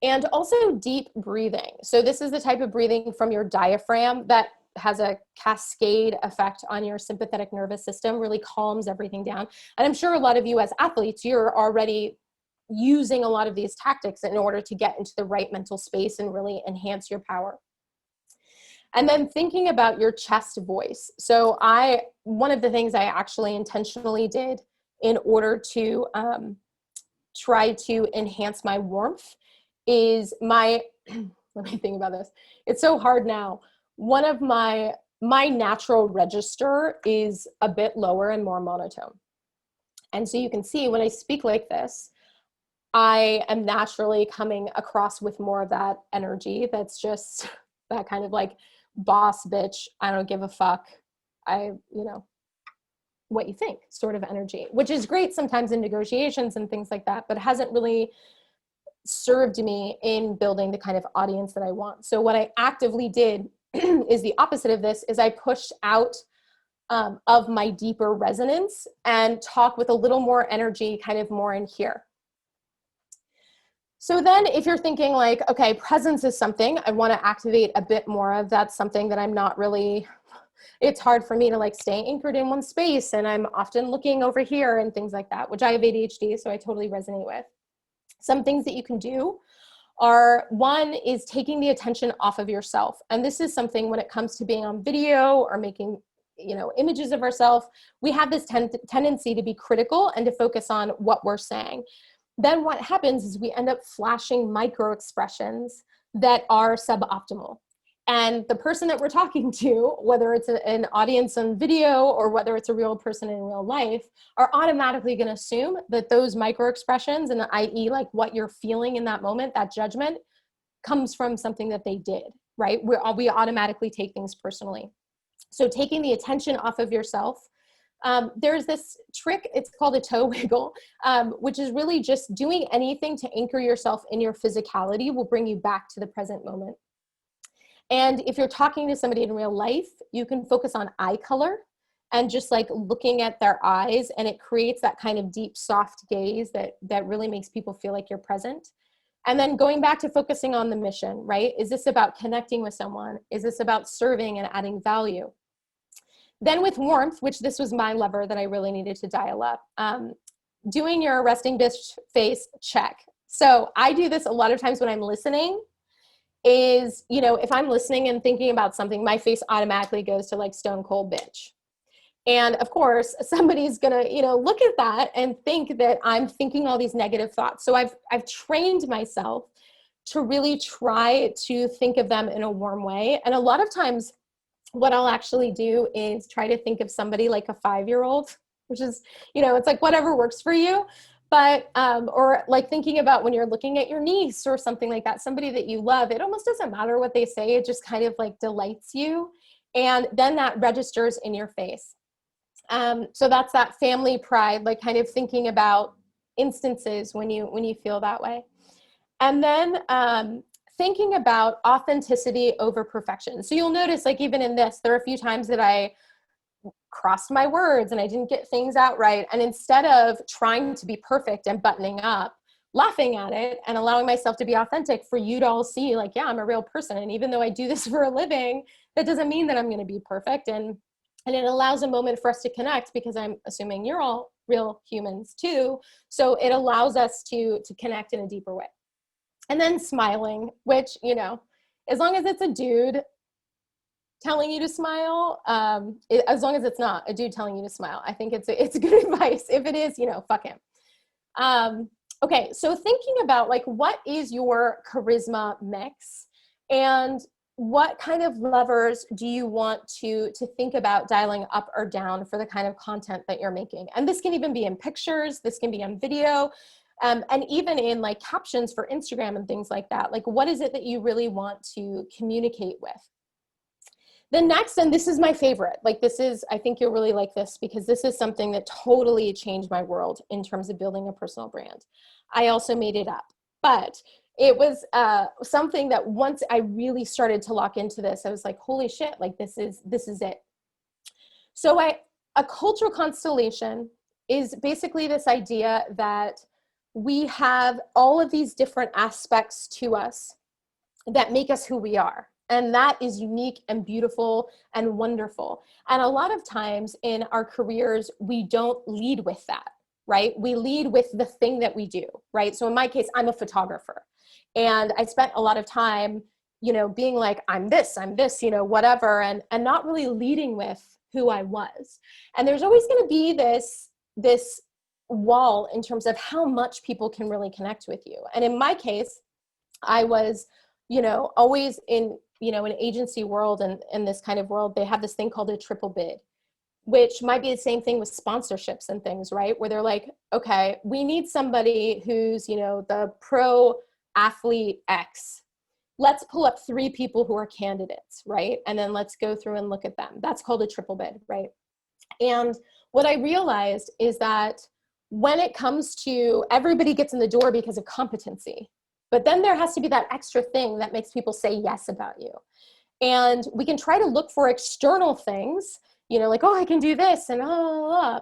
And also deep breathing. So this is the type of breathing from your diaphragm that has a cascade effect on your sympathetic nervous system, really calms everything down. And I'm sure a lot of you as athletes, you're already using a lot of these tactics in order to get into the right mental space and really enhance your power. And then thinking about your chest voice. So one of the things I actually intentionally did in order to try to enhance my warmth is let me think about this. It's so hard now. One of my natural register is a bit lower and more monotone. And so you can see when I speak like this, I am naturally coming across with more of that energy. That's just that kind of like boss bitch, I don't give a fuck. What you think sort of energy, which is great sometimes in negotiations and things like that, but hasn't really served me in building the kind of audience that I want. So what I actively did is the opposite of this, is I pushed out of my deeper resonance and talk with a little more energy, kind of more in here. So then if you're thinking like, okay, presence is something I want to activate a bit more of, that's something that I'm not really, it's hard for me to like stay anchored in one space and I'm often looking over here and things like that, which I have ADHD, so I totally resonate with. Some things that you can do are, one is taking the attention off of yourself. And this is something when it comes to being on video or making, images of ourselves, we have this tendency to be critical and to focus on what we're saying. Then what happens is we end up flashing micro expressions that are suboptimal. And the person that we're talking to, whether it's an audience on video or whether it's a real person in real life, are automatically going to assume that those micro expressions, and i.e. like what you're feeling in that moment, that judgment, comes from something that they did, right? We automatically take things personally. So taking the attention off of yourself. There's this trick, it's called a toe wiggle, which is really just doing anything to anchor yourself in your physicality will bring you back to the present moment. And if you're talking to somebody in real life, you can focus on eye color and just like looking at their eyes, and it creates that kind of deep, soft gaze that really makes people feel like you're present. And then going back to focusing on the mission, right? Is this about connecting with someone? Is this about serving and adding value? Then with warmth, which this was my lever that I really needed to dial up, doing your resting bitch face check. So I do this a lot of times when I'm listening is, you know, if I'm listening and thinking about something, my face automatically goes to like stone cold bitch. And of course, somebody's gonna, you know, look at that and think that I'm thinking all these negative thoughts. So I've trained myself to really try to think of them in a warm way. And a lot of times what I'll actually do is try to think of somebody like a 5-year-old, which is, you know, it's like whatever works for you. But, or like thinking about when you're looking at your niece or something like that, somebody that you love, it almost doesn't matter what they say. It just kind of like delights you. And then that registers in your face. So that's that family pride, like kind of thinking about instances when you feel that way. And then, thinking about authenticity over perfection. So you'll notice, like, even in this, there are a few times that I crossed my words and I didn't get things out right. And instead of trying to be perfect and buttoning up, laughing at it and allowing myself to be authentic for you to all see, like, yeah, I'm a real person. And even though I do this for a living, that doesn't mean that I'm going to be perfect. And it allows a moment for us to connect, because I'm assuming you're all real humans too. So it allows us to connect in a deeper way. And then smiling, which, you know, as long as it's a dude telling you to smile, as long as it's not a dude telling you to smile, I think it's good advice. If it is, you know, fuck him. Okay, so thinking about like, what is your charisma mix, and what kind of levers do you want to think about dialing up or down for the kind of content that you're making? And this can even be in pictures, this can be on video, and even in like captions for Instagram and things like that. Like, what is it that you really want to communicate with? The next, and this is my favorite, like this is, I think you'll really like this, because this is something that totally changed my world in terms of building a personal brand. I also made it up, but it was something that once I really started to lock into this, I was like, holy shit, like this is it. So a cultural constellation is basically this idea that we have all of these different aspects to us that make us who we are. And that is unique and beautiful and wonderful. And a lot of times in our careers, we don't lead with that, right? We lead with the thing that we do, right? So in my case, I'm a photographer. And I spent a lot of time, you know, being like, I'm this, you know, whatever, and not really leading with who I was. And there's always going to be this wall in terms of how much people can really connect with you. And in my case, I was, you know, always in, you know, an agency world and in this kind of world, they have this thing called a triple bid, which might be the same thing with sponsorships and things, right? Where they're like, okay, we need somebody who's, you know, the pro athlete X. Let's pull up 3 people who are candidates, right? And then let's go through and look at them. That's called a triple bid, right? And what I realized is that when it comes to, everybody gets in the door because of competency, but then there has to be that extra thing that makes people say yes about you. And we can try to look for external things, you know, like, oh, I can do this and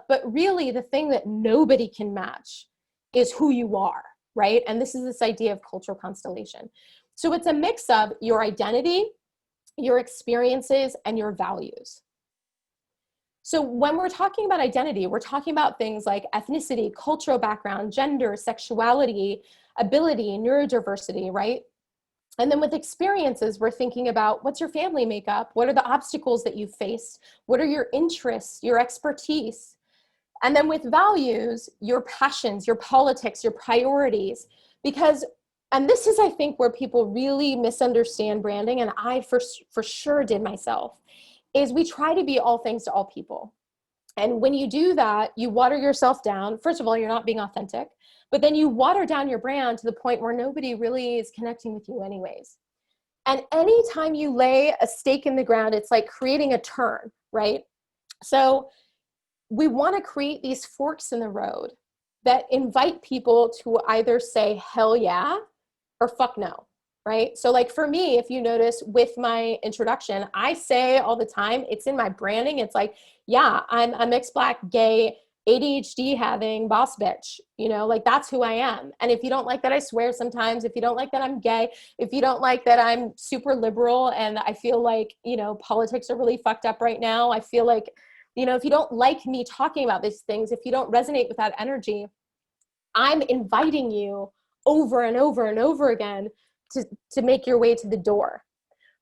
but really the thing that nobody can match is who you are, right? And this is this idea of cultural constellation. So it's a mix of your identity, your experiences, and your values. So when we're talking about identity, we're talking about things like ethnicity, cultural background, gender, sexuality, ability, neurodiversity, right? And then with experiences, we're thinking about what's your family makeup? What are the obstacles that you've faced? What are your interests, your expertise? And then with values, your passions, your politics, your priorities. Because, and this is, I think, where people really misunderstand branding, and I for sure did myself, is we try to be all things to all people. And when you do that, you water yourself down. First of all, you're not being authentic, but then you water down your brand to the point where nobody really is connecting with you anyways. And anytime you lay a stake in the ground, it's like creating a turn, right? So we want to create these forks in the road that invite people to either say hell yeah or fuck no, right? So like for me, if you notice with my introduction, I say all the time, it's in my branding. It's like, yeah, I'm mixed, black, gay, ADHD having boss bitch, you know, like that's who I am. And if you don't like that I swear sometimes, if you don't like that I'm gay, if you don't like that I'm super liberal and I feel like, you know, politics are really fucked up right now, I feel like, you know, if you don't like me talking about these things, if you don't resonate with that energy, I'm inviting you over and over and over again to make your way to the door.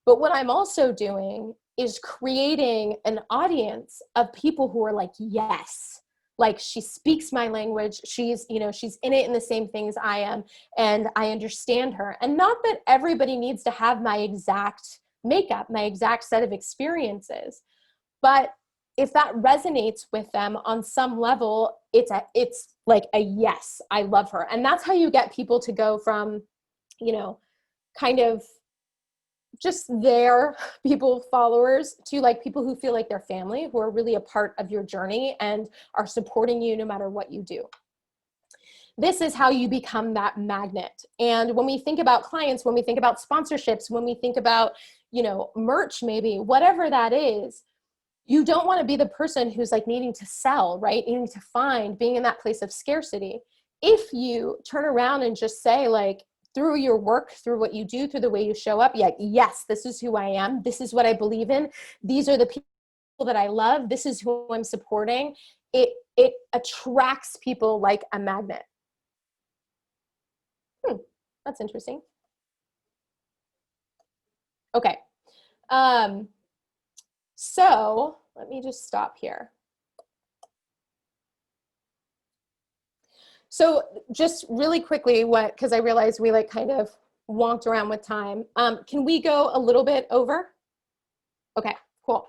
But what I'm also doing is creating an audience of people who are like, yes, like she speaks my language. She's, you know, she's in it in the same things I am, and I understand her. And not that everybody needs to have my exact makeup, my exact set of experiences, but if that resonates with them on some level, it's like a yes, I love her. And that's how you get people to go from, you know, kind of just their people, followers, to like people who feel like they're family, who are really a part of your journey and are supporting you no matter what you do. This is how you become that magnet. And when we think about clients, when we think about sponsorships, when we think about, you know, merch, maybe whatever that is, you don't want to be the person who's like needing to sell, right? Needing to find, being in that place of scarcity. If you turn around and just say like, through your work, through what you do, through the way you show up, yeah, yes, this is who I am. This is what I believe in. These are the people that I love. This is who I'm supporting. It attracts people like a magnet. That's interesting. Okay. So let me just stop here. So just really quickly, because I realized we like kind of wonked around with time. Can we go a little bit over? Okay, cool.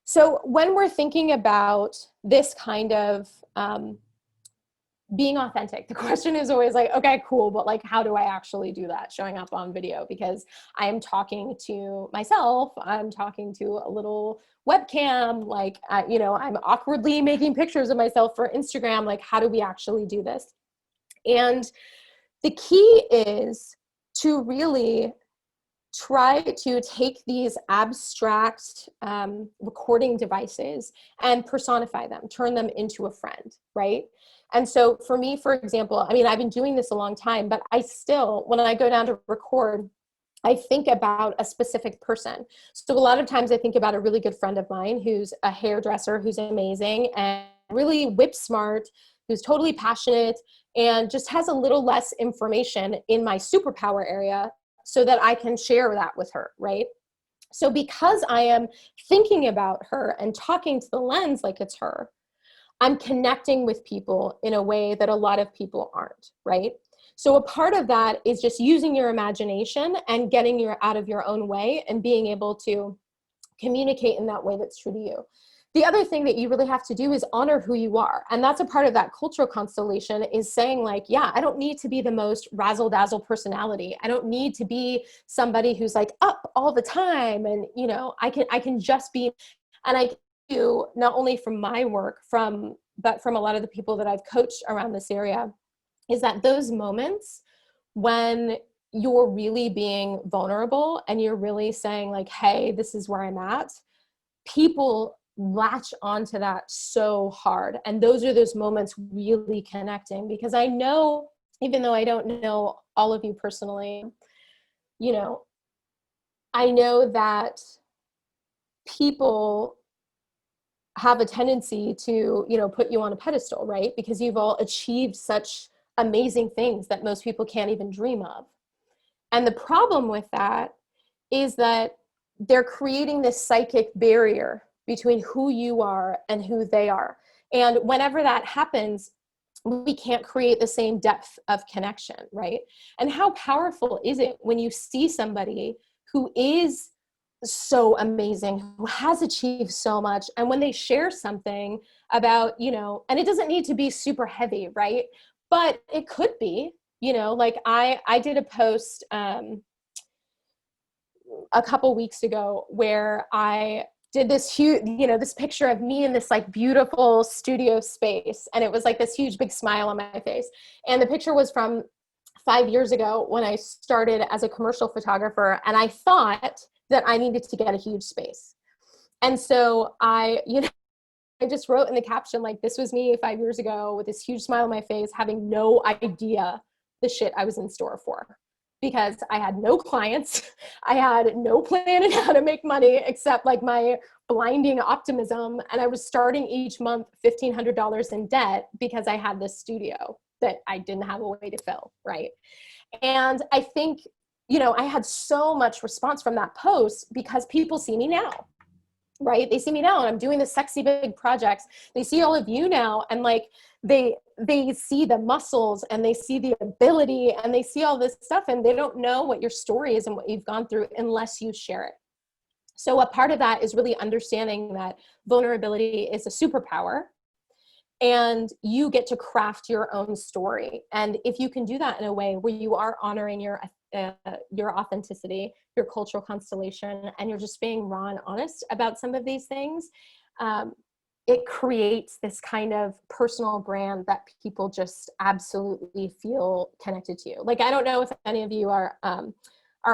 So when we're thinking about this kind of being authentic, the question is always like, okay, cool, but like, how do I actually do that showing up on video? Because I am talking to myself, I'm talking to a little webcam, like, you know, I'm awkwardly making pictures of myself for Instagram. Like, how do we actually do this? And the key is to really try to take these abstract recording devices and personify them, turn them into a friend, right? And so for me, for example, I mean, I've been doing this a long time, but I still, when I go down to record, I think about a specific person. So a lot of times I think about a really good friend of mine who's a hairdresser, who's amazing and really whip smart, who's totally passionate and just has a little less information in my superpower area so that I can share that with her, right? So because I am thinking about her and talking to the lens like it's her, I'm connecting with people in a way that a lot of people aren't, right? So a part of that is just using your imagination and getting you out of your own way and being able to communicate in that way that's true to you. The other thing that you really have to do is honor who you are. And that's a part of that cultural constellation, is saying like, yeah, I don't need to be the most razzle dazzle personality. I don't need to be somebody who's like up all the time. And, you know, I can just be, and I do not only from my work, but from a lot of the people that I've coached around this area, is that those moments when you're really being vulnerable and you're really saying like, hey, this is where I'm at, people latch onto that so hard. And those are those moments really connecting, because I know, even though I don't know all of you personally, you know, I know that people have a tendency to, you know, put you on a pedestal, right? Because you've all achieved such amazing things that most people can't even dream of. And the problem with that is that they're creating this psychic barrier between who you are and who they are. And whenever that happens, we can't create the same depth of connection, right? And how powerful is it when you see somebody who is so amazing, who has achieved so much, and when they share something about, you know, and it doesn't need to be super heavy, right? But it could be, you know, like I did a post a couple weeks ago where I did this huge, you know, this picture of me in this like beautiful studio space. And it was like this huge big smile on my face. And the picture was from 5 years ago when I started as a commercial photographer. And I thought that I needed to get a huge space. And so I, you know, I just wrote in the caption, like, this was me 5 years ago with this huge smile on my face, having no idea the shit I was in store for, because I had no clients. I had no plan on how to make money except like my blinding optimism. And I was starting each month $1,500 in debt because I had this studio that I didn't have a way to fill, right? And I think, you know, I had so much response from that post because people see me now, right? They see me now and I'm doing the sexy big projects. They see all of you now, and like they see the muscles and they see the ability and they see all this stuff, and they don't know what your story is and what you've gone through unless you share it. So a part of that is really understanding that vulnerability is a superpower, and you get to craft your own story. And if you can do that in a way where you are honoring your authenticity, your cultural constellation, and you're just being raw and honest about some of these things, it creates this kind of personal brand that people just absolutely feel connected to. Like, I don't know if any of you are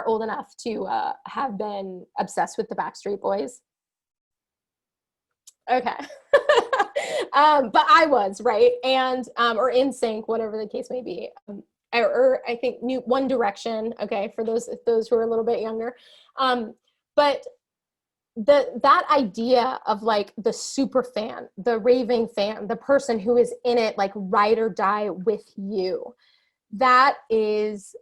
old enough to have been obsessed with the Backstreet Boys. Okay. But I was, right? And, or NSYNC, whatever the case may be. Or I think One Direction, okay, for those who are a little bit younger. But that idea of like the super fan, the raving fan, the person who is in it like ride or die with you, that is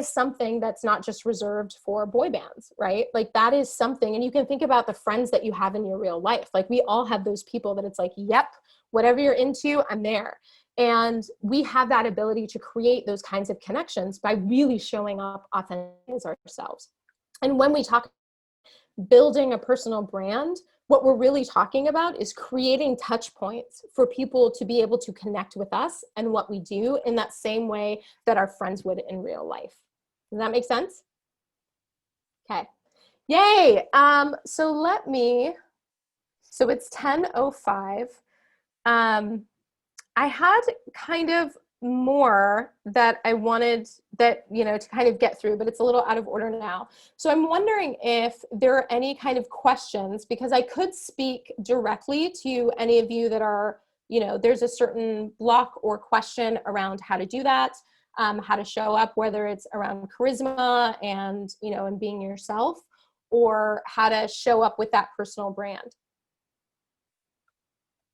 something that's not just reserved for boy bands, right? Like that is something, and you can think about the friends that you have in your real life. Like we all have those people that it's like, yep, whatever you're into, I'm there. And we have that ability to create those kinds of connections by really showing up authentically as ourselves. And when we talk building a personal brand, what we're really talking about is creating touch points for people to be able to connect with us and what we do in that same way that our friends would in real life. Does that make sense? Okay. Yay. So it's 10:05. I had kind of more that I wanted to kind of get through, but it's a little out of order now. So I'm wondering if there are any kind of questions, because I could speak directly to any of you that are, there's a certain block or question around how to do that, how to show up, whether it's around charisma and, and being yourself, or how to show up with that personal brand.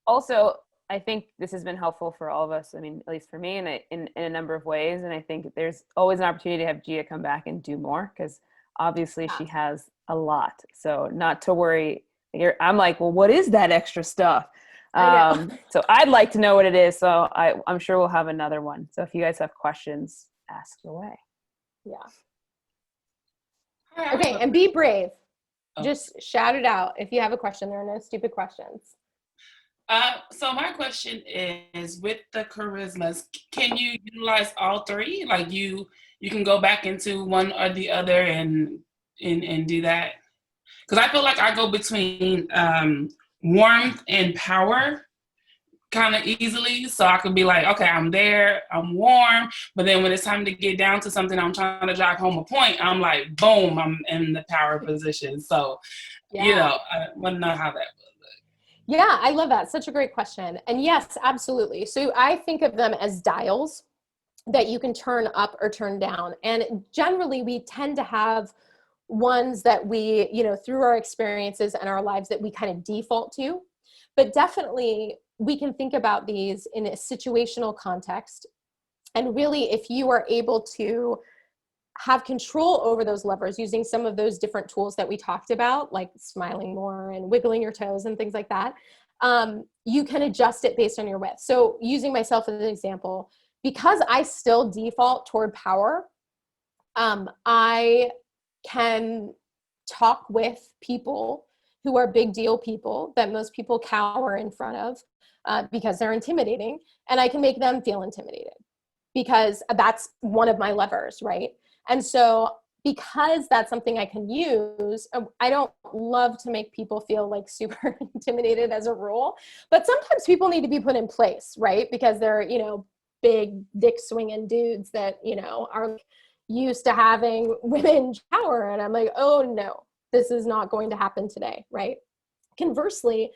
Also, I think this has been helpful for all of us. I mean, at least for me, and in a number of ways. And I think there's always an opportunity to have Gia come back and do more, because obviously she has a lot. So not to worry. I'm like, well, what is that extra stuff? So I'd like to know what it is. So I'm sure we'll have another one. So if you guys have questions, ask away. Yeah. Okay, and be brave. Just shout it out if you have a question. There are no stupid questions. So my question is, with the charismas, can you utilize all three? Like you can go back into one or the other and do that? Because I feel like I go between warmth and power kind of easily. So I could be like, okay, I'm there, I'm warm, but then when it's time to get down to something, I'm trying to drive home a point, I'm like, boom, I'm in the power position. So, I want to know how that was. Yeah, I love that. Such a great question. And yes, absolutely. So I think of them as dials that you can turn up or turn down. And generally we tend to have ones that we, through our experiences and our lives that we kind of default to. But definitely we can think about these in a situational context. And really, if you are able to have control over those levers using some of those different tools that we talked about, like smiling more and wiggling your toes and things like that, you can adjust it based on your width. So using myself as an example, because I still default toward power, I can talk with people who are big deal people that most people cower in front of because they're intimidating, and I can make them feel intimidated because that's one of my levers, right? And so because that's something I can use, I don't love to make people feel like super intimidated as a rule, but sometimes people need to be put in place, right? Because they're, big dick swinging dudes that, are used to having women shower. And I'm like, oh no, this is not going to happen today, right? Conversely,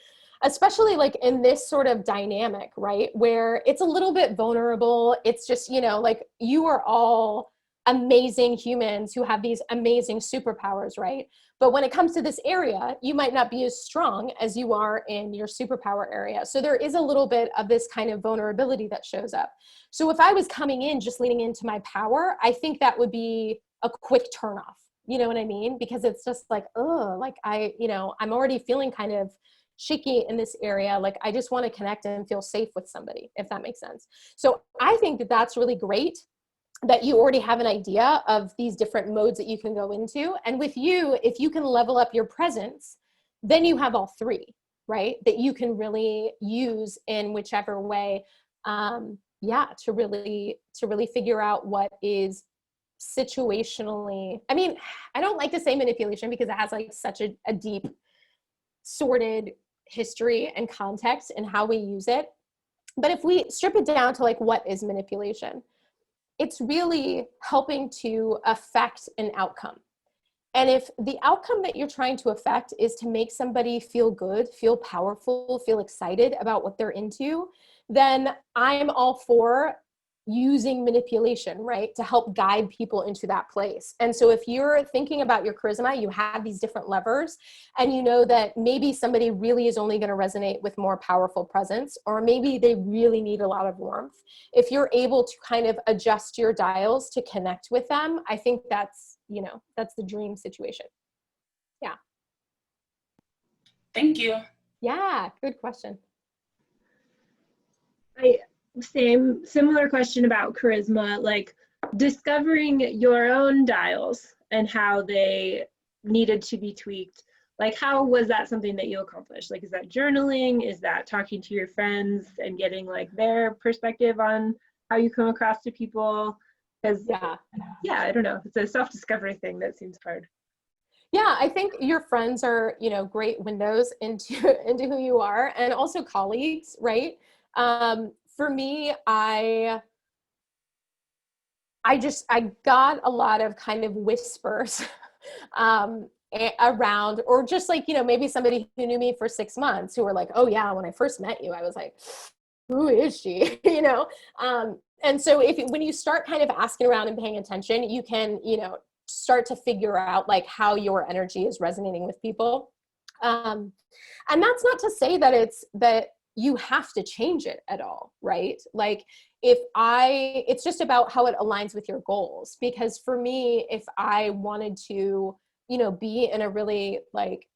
especially like in this sort of dynamic, right? Where it's a little bit vulnerable. It's just, you know, like you are all amazing humans who have these amazing superpowers, right? But when it comes to this area, you might not be as strong as you are in your superpower area. So there is a little bit of this kind of vulnerability that shows up. So if I was coming in just leaning into my power, I think that would be a quick turnoff. You know what I mean? Because it's just like, oh, like I'm already feeling kind of shaky in this area. Like I just want to connect and feel safe with somebody, if that makes sense. So I think that that's really great that you already have an idea of these different modes that you can go into. And with you, if you can level up your presence, then you have all three, right? That you can really use in whichever way, to really figure out what is situationally, I mean, I don't like to say manipulation because it has like such a deep sorted history and context and how we use it. But if we strip it down to like, what is manipulation? It's really helping to affect an outcome. And if the outcome that you're trying to affect is to make somebody feel good, feel powerful, feel excited about what they're into, then I'm all for using manipulation, right, to help guide people into that place. And so if you're thinking about your charisma, you have these different levers, and you know that maybe somebody really is only going to resonate with more powerful presence, or maybe they really need a lot of warmth. If you're able to kind of adjust your dials to connect with them, I think that's, you know, that's the dream situation. Yeah. Thank you. Yeah, good question. Similar question about charisma, like discovering your own dials and how they needed to be tweaked. Like, how was that something that you accomplished? Like, is that journaling? Is that talking to your friends and getting like their perspective on how you come across to people? Because yeah, I don't know. It's a self-discovery thing that seems hard. Yeah, I think your friends are, you know, great windows into who you are, and also colleagues, right? For me, I got a lot of kind of whispers around, or just like, you know, maybe somebody who knew me for 6 months who were like, oh yeah, when I first met you, I was like, who is she? You know? And so when you start kind of asking around and paying attention, you can, you know, start to figure out like how your energy is resonating with people. And that's not to say that you have to change it at all, right? Like it's just about how it aligns with your goals. Because for me, if I wanted to, you know, be in a really like,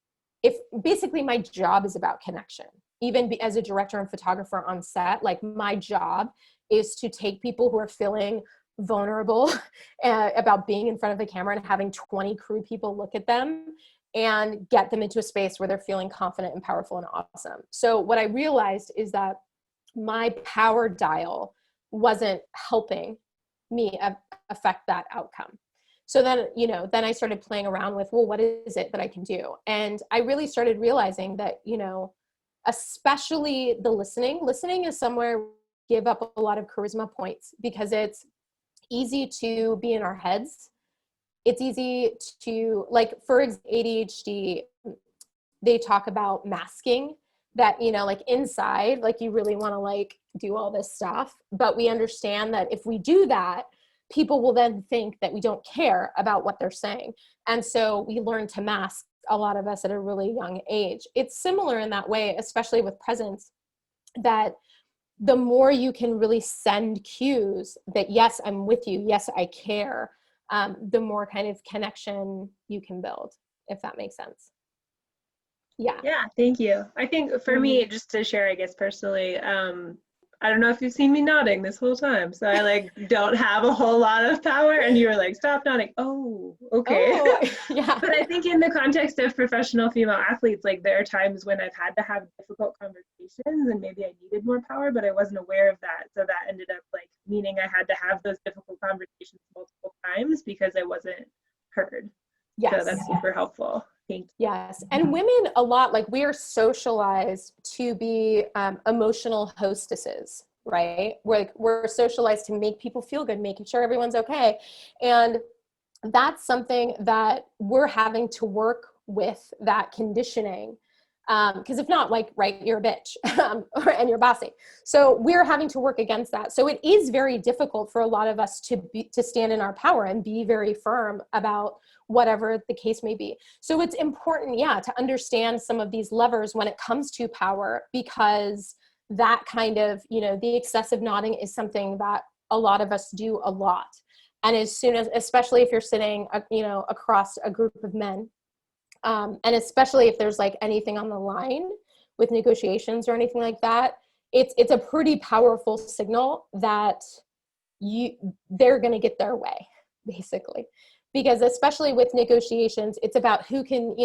if basically my job is about connection, even as a director and photographer on set, like my job is to take people who are feeling vulnerable about being in front of the camera and having 20 crew people look at them and get them into a space where they're feeling confident and powerful and awesome. So what I realized is that my power dial wasn't helping me affect that outcome. So then, you know, then I started playing around with, well, what is it that I can do? And I really started realizing that, you know, especially the listening is somewhere we give up a lot of charisma points, because it's easy to be in our heads. It's easy to, like, for ADHD, they talk about masking that, you know, like inside, like you really want to like do all this stuff. But we understand that if we do that, people will then think that we don't care about what they're saying. And so we learn to mask, a lot of us, at a really young age. It's similar in that way, especially with presence, that the more you can really send cues that, yes, I'm with you, yes, I care, the more kind of connection you can build, if that makes sense. Yeah, thank you. I think for me, just to share, I guess personally, I don't know if you've seen me nodding this whole time, so I like don't have a whole lot of power, and you were like, stop nodding. Oh, okay. Oh, yeah. But I think in the context of professional female athletes, like there are times when I've had to have difficult conversations and maybe I needed more power, but I wasn't aware of that. So that ended up like meaning I had to have those difficult conversations multiple times because I wasn't heard. Yes. So that's super helpful. Thank you. Yes. And women a lot, like we are socialized to be emotional hostesses, right? We're socialized to make people feel good, making sure everyone's okay. And that's something that we're having to work with, that conditioning, Because if not, like, right, you're a bitch and you're bossy. So we're having to work against that. So it is very difficult for a lot of us to stand in our power and be very firm about whatever the case may be. So it's important, to understand some of these levers when it comes to power, because that kind of, the excessive nodding is something that a lot of us do a lot. And as soon as, especially if you're sitting, across a group of men, and especially if there's like anything on the line with negotiations or anything like that, it's a pretty powerful signal that they're going to get their way, basically. Because especially with negotiations, it's about who can,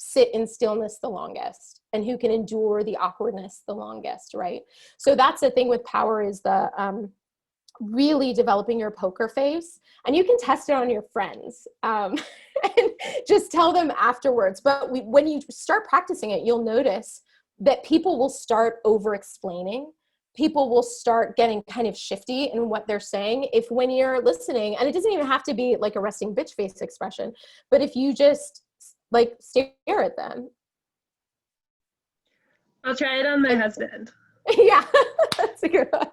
sit in stillness the longest and who can endure the awkwardness the longest, right? So that's the thing with power, is the really developing your poker face. And you can test it on your friends, and just tell them afterwards. But when you start practicing it, you'll notice that people will start over explaining. People will start getting kind of shifty in what they're saying. If when you're listening, and it doesn't even have to be like a resting bitch face expression, but if you just like stare at them. I'll try it on my husband. Yeah, that's a good one.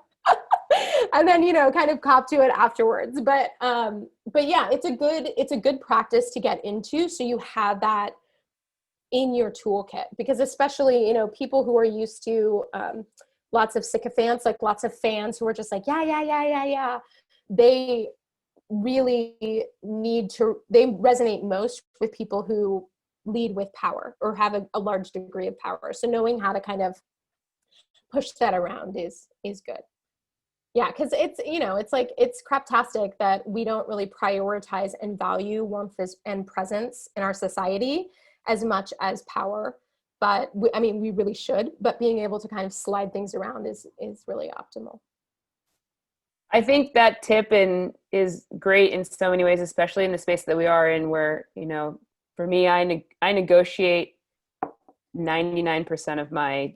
And then, kind of cop to it afterwards. But yeah, it's a good practice to get into. So you have that in your toolkit, because especially, people who are used to, lots of sycophants, like lots of fans who are just like, yeah. They really they resonate most with people who lead with power or have a large degree of power. So knowing how to kind of push that around is good. Yeah, because it's craptastic that we don't really prioritize and value warmth and presence in our society as much as power. But we really should, but being able to kind of slide things around is really optimal. I think that tip is great in so many ways, especially in the space that we are in, where, for me, I negotiate 99% of my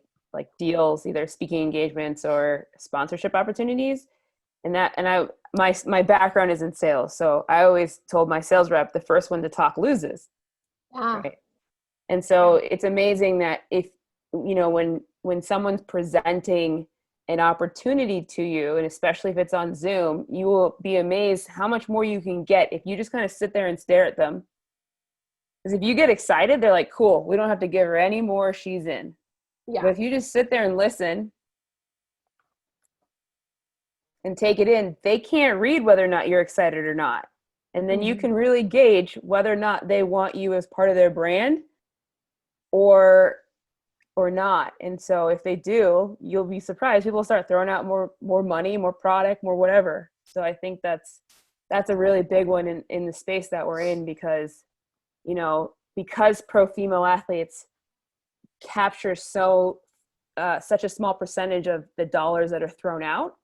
deals, either speaking engagements or sponsorship opportunities. And my background is in sales. So I always told my sales rep, the first one to talk loses. Right? And so it's amazing that if, when someone's presenting an opportunity to you, and especially if it's on Zoom, you will be amazed how much more you can get if you just kind of sit there and stare at them. Because if you get excited, they're like, cool, we don't have to give her any more, she's in. Yeah. But if you just sit there and listen and take it in, they can't read whether or not you're excited or not. And then you can really gauge whether or not they want you as part of their brand or not. And so if they do, you'll be surprised. People start throwing out more money, more product, more whatever. So I think that's a really big one in the space that we're in, because, because pro female athletes capture such a small percentage of the dollars that are thrown out.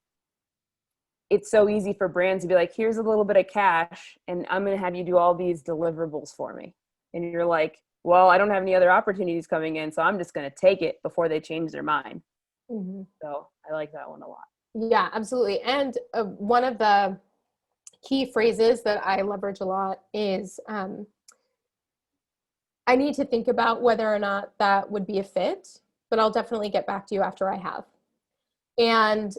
It's so easy for brands to be like, here's a little bit of cash and I'm going to have you do all these deliverables for me. And you're like, well, I don't have any other opportunities coming in, so I'm just going to take it before they change their mind. Mm-hmm. So I like that one a lot. Yeah, absolutely. And one of the key phrases that I leverage a lot is, I need to think about whether or not that would be a fit, but I'll definitely get back to you after I have. And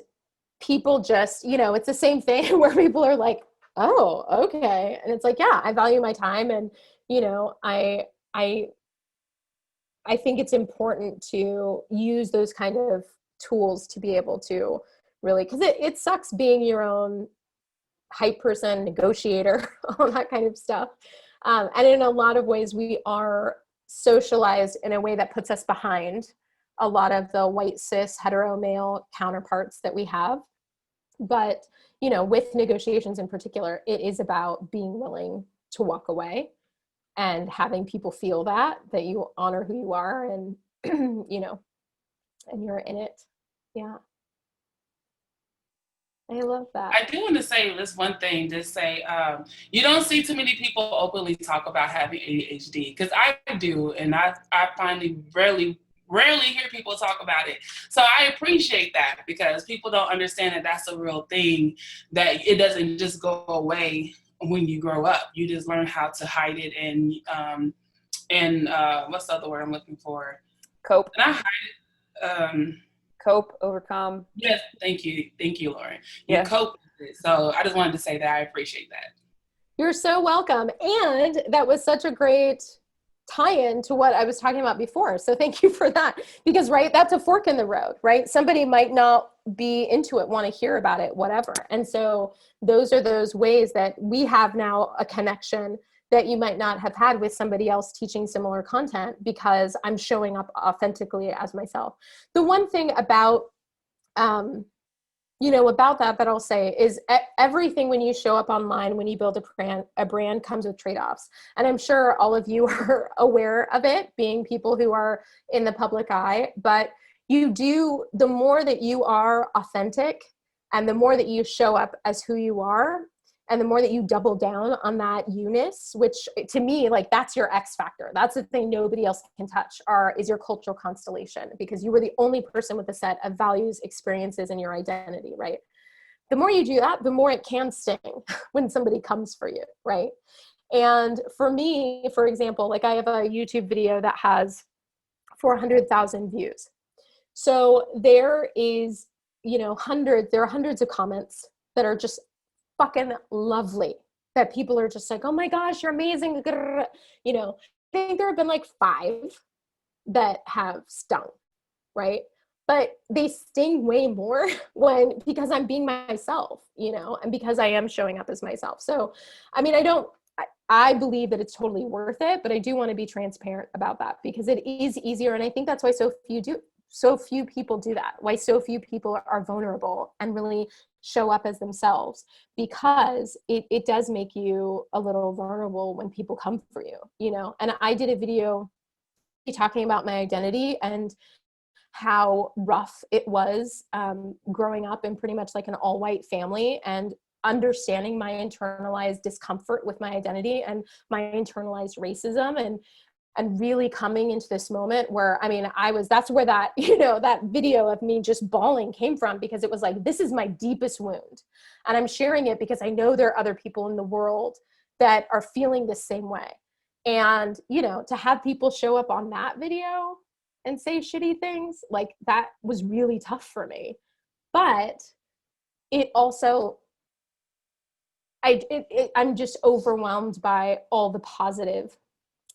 people just, it's the same thing where people are like, oh, okay. And it's like, yeah, I value my time. And, I think it's important to use those kind of tools to be able to really, because it sucks being your own hype person, negotiator, all that kind of stuff. And in a lot of ways, we are socialized in a way that puts us behind a lot of the white cis hetero male counterparts that we have. But, with negotiations in particular, it is about being willing to walk away and having people feel that you honor who you are and, and you're in it. Yeah. I love that. I do want to say this one thing, just say, you don't see too many people openly talk about having ADHD, because I do, and I finally rarely hear people talk about it. So I appreciate that, because people don't understand that that's a real thing, that it doesn't just go away when you grow up. You just learn how to hide it and what's the other word I'm looking for? Cope. And Cope, overcome. yes, thank you, Lauren. You Yes. cope with it. So I just wanted to say that I appreciate that. You're so welcome. And that was such a great tie-in to what I was talking about before. So thank you for that. Because, right, that's a fork in the road, right? Somebody might not be into it, want to hear about it, whatever. And so those are those ways that we have now a connection that you might not have had with somebody else teaching similar content, because I'm showing up authentically as myself. The one thing about, about that I'll say is everything when you show up online, when you build a brand comes with trade-offs. And I'm sure all of you are aware of it, being people who are in the public eye, but the more that you are authentic and the more that you show up as who you are, and the more that you double down on that you-ness, which to me, like, that's your X factor. That's the thing nobody else can touch, is your cultural constellation, because you were the only person with a set of values, experiences, and your identity, right? The more you do that, the more it can sting when somebody comes for you, right? And for me, for example, like, I have a YouTube video that has 400,000 views. So there is, there are hundreds of comments that are just fucking lovely, that people are just like, oh my gosh, you're amazing. I think there have been like 5 that have stung, right? But they sting way more because I'm being myself, and because I am showing up as myself. So, I mean, I believe that it's totally worth it, but I do want to be transparent about that, because it is easier. And I think that's why so few people do that, why so few people are vulnerable and really show up as themselves, because it does make you a little vulnerable when people come for you, And I did a video talking about my identity and how rough it was growing up in pretty much like an all-white family, and understanding my internalized discomfort with my identity and my internalized racism, and really coming into this moment where, that's where that, that video of me just bawling came from, because it was like, this is my deepest wound. And I'm sharing it because I know there are other people in the world that are feeling the same way. And, to have people show up on that video and say shitty things, like, that was really tough for me. But it also, I'm just overwhelmed by all the positive,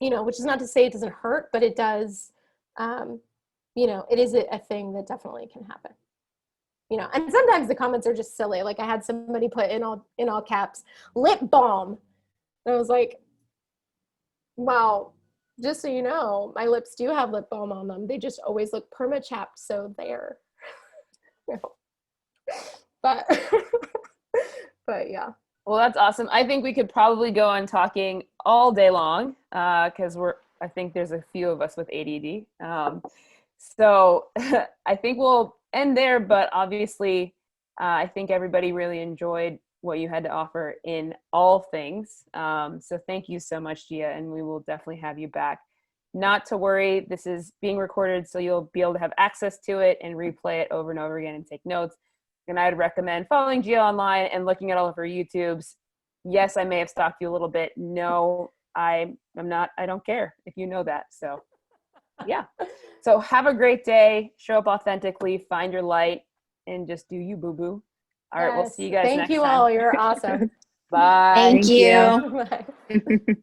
which is not to say it doesn't hurt, but it does, it is a thing that definitely can happen, and sometimes the comments are just silly. Like, I had somebody put in all caps, lip balm. And I was like, wow, just so you know, my lips do have lip balm on them. They just always look perma-chapped. So there. But, but yeah. Well, that's awesome. I think we could probably go on talking all day long, because I think there's a few of us with ADD. So I think we'll end there, but obviously I think everybody really enjoyed what you had to offer in all things. So thank you so much, Gia, and we will definitely have you back. Not to worry, this is being recorded, so you'll be able to have access to it and replay it over and over again and take notes. And I'd recommend following Gia online and looking at all of her YouTubes. Yes, I may have stalked you a little bit. No, I'm not. I don't care if you know that. So, yeah. So have a great day. Show up authentically. Find your light, and just do you, boo boo. All right, we'll see you guys next time. Thank you all. You're awesome. Bye. Thank you. Bye.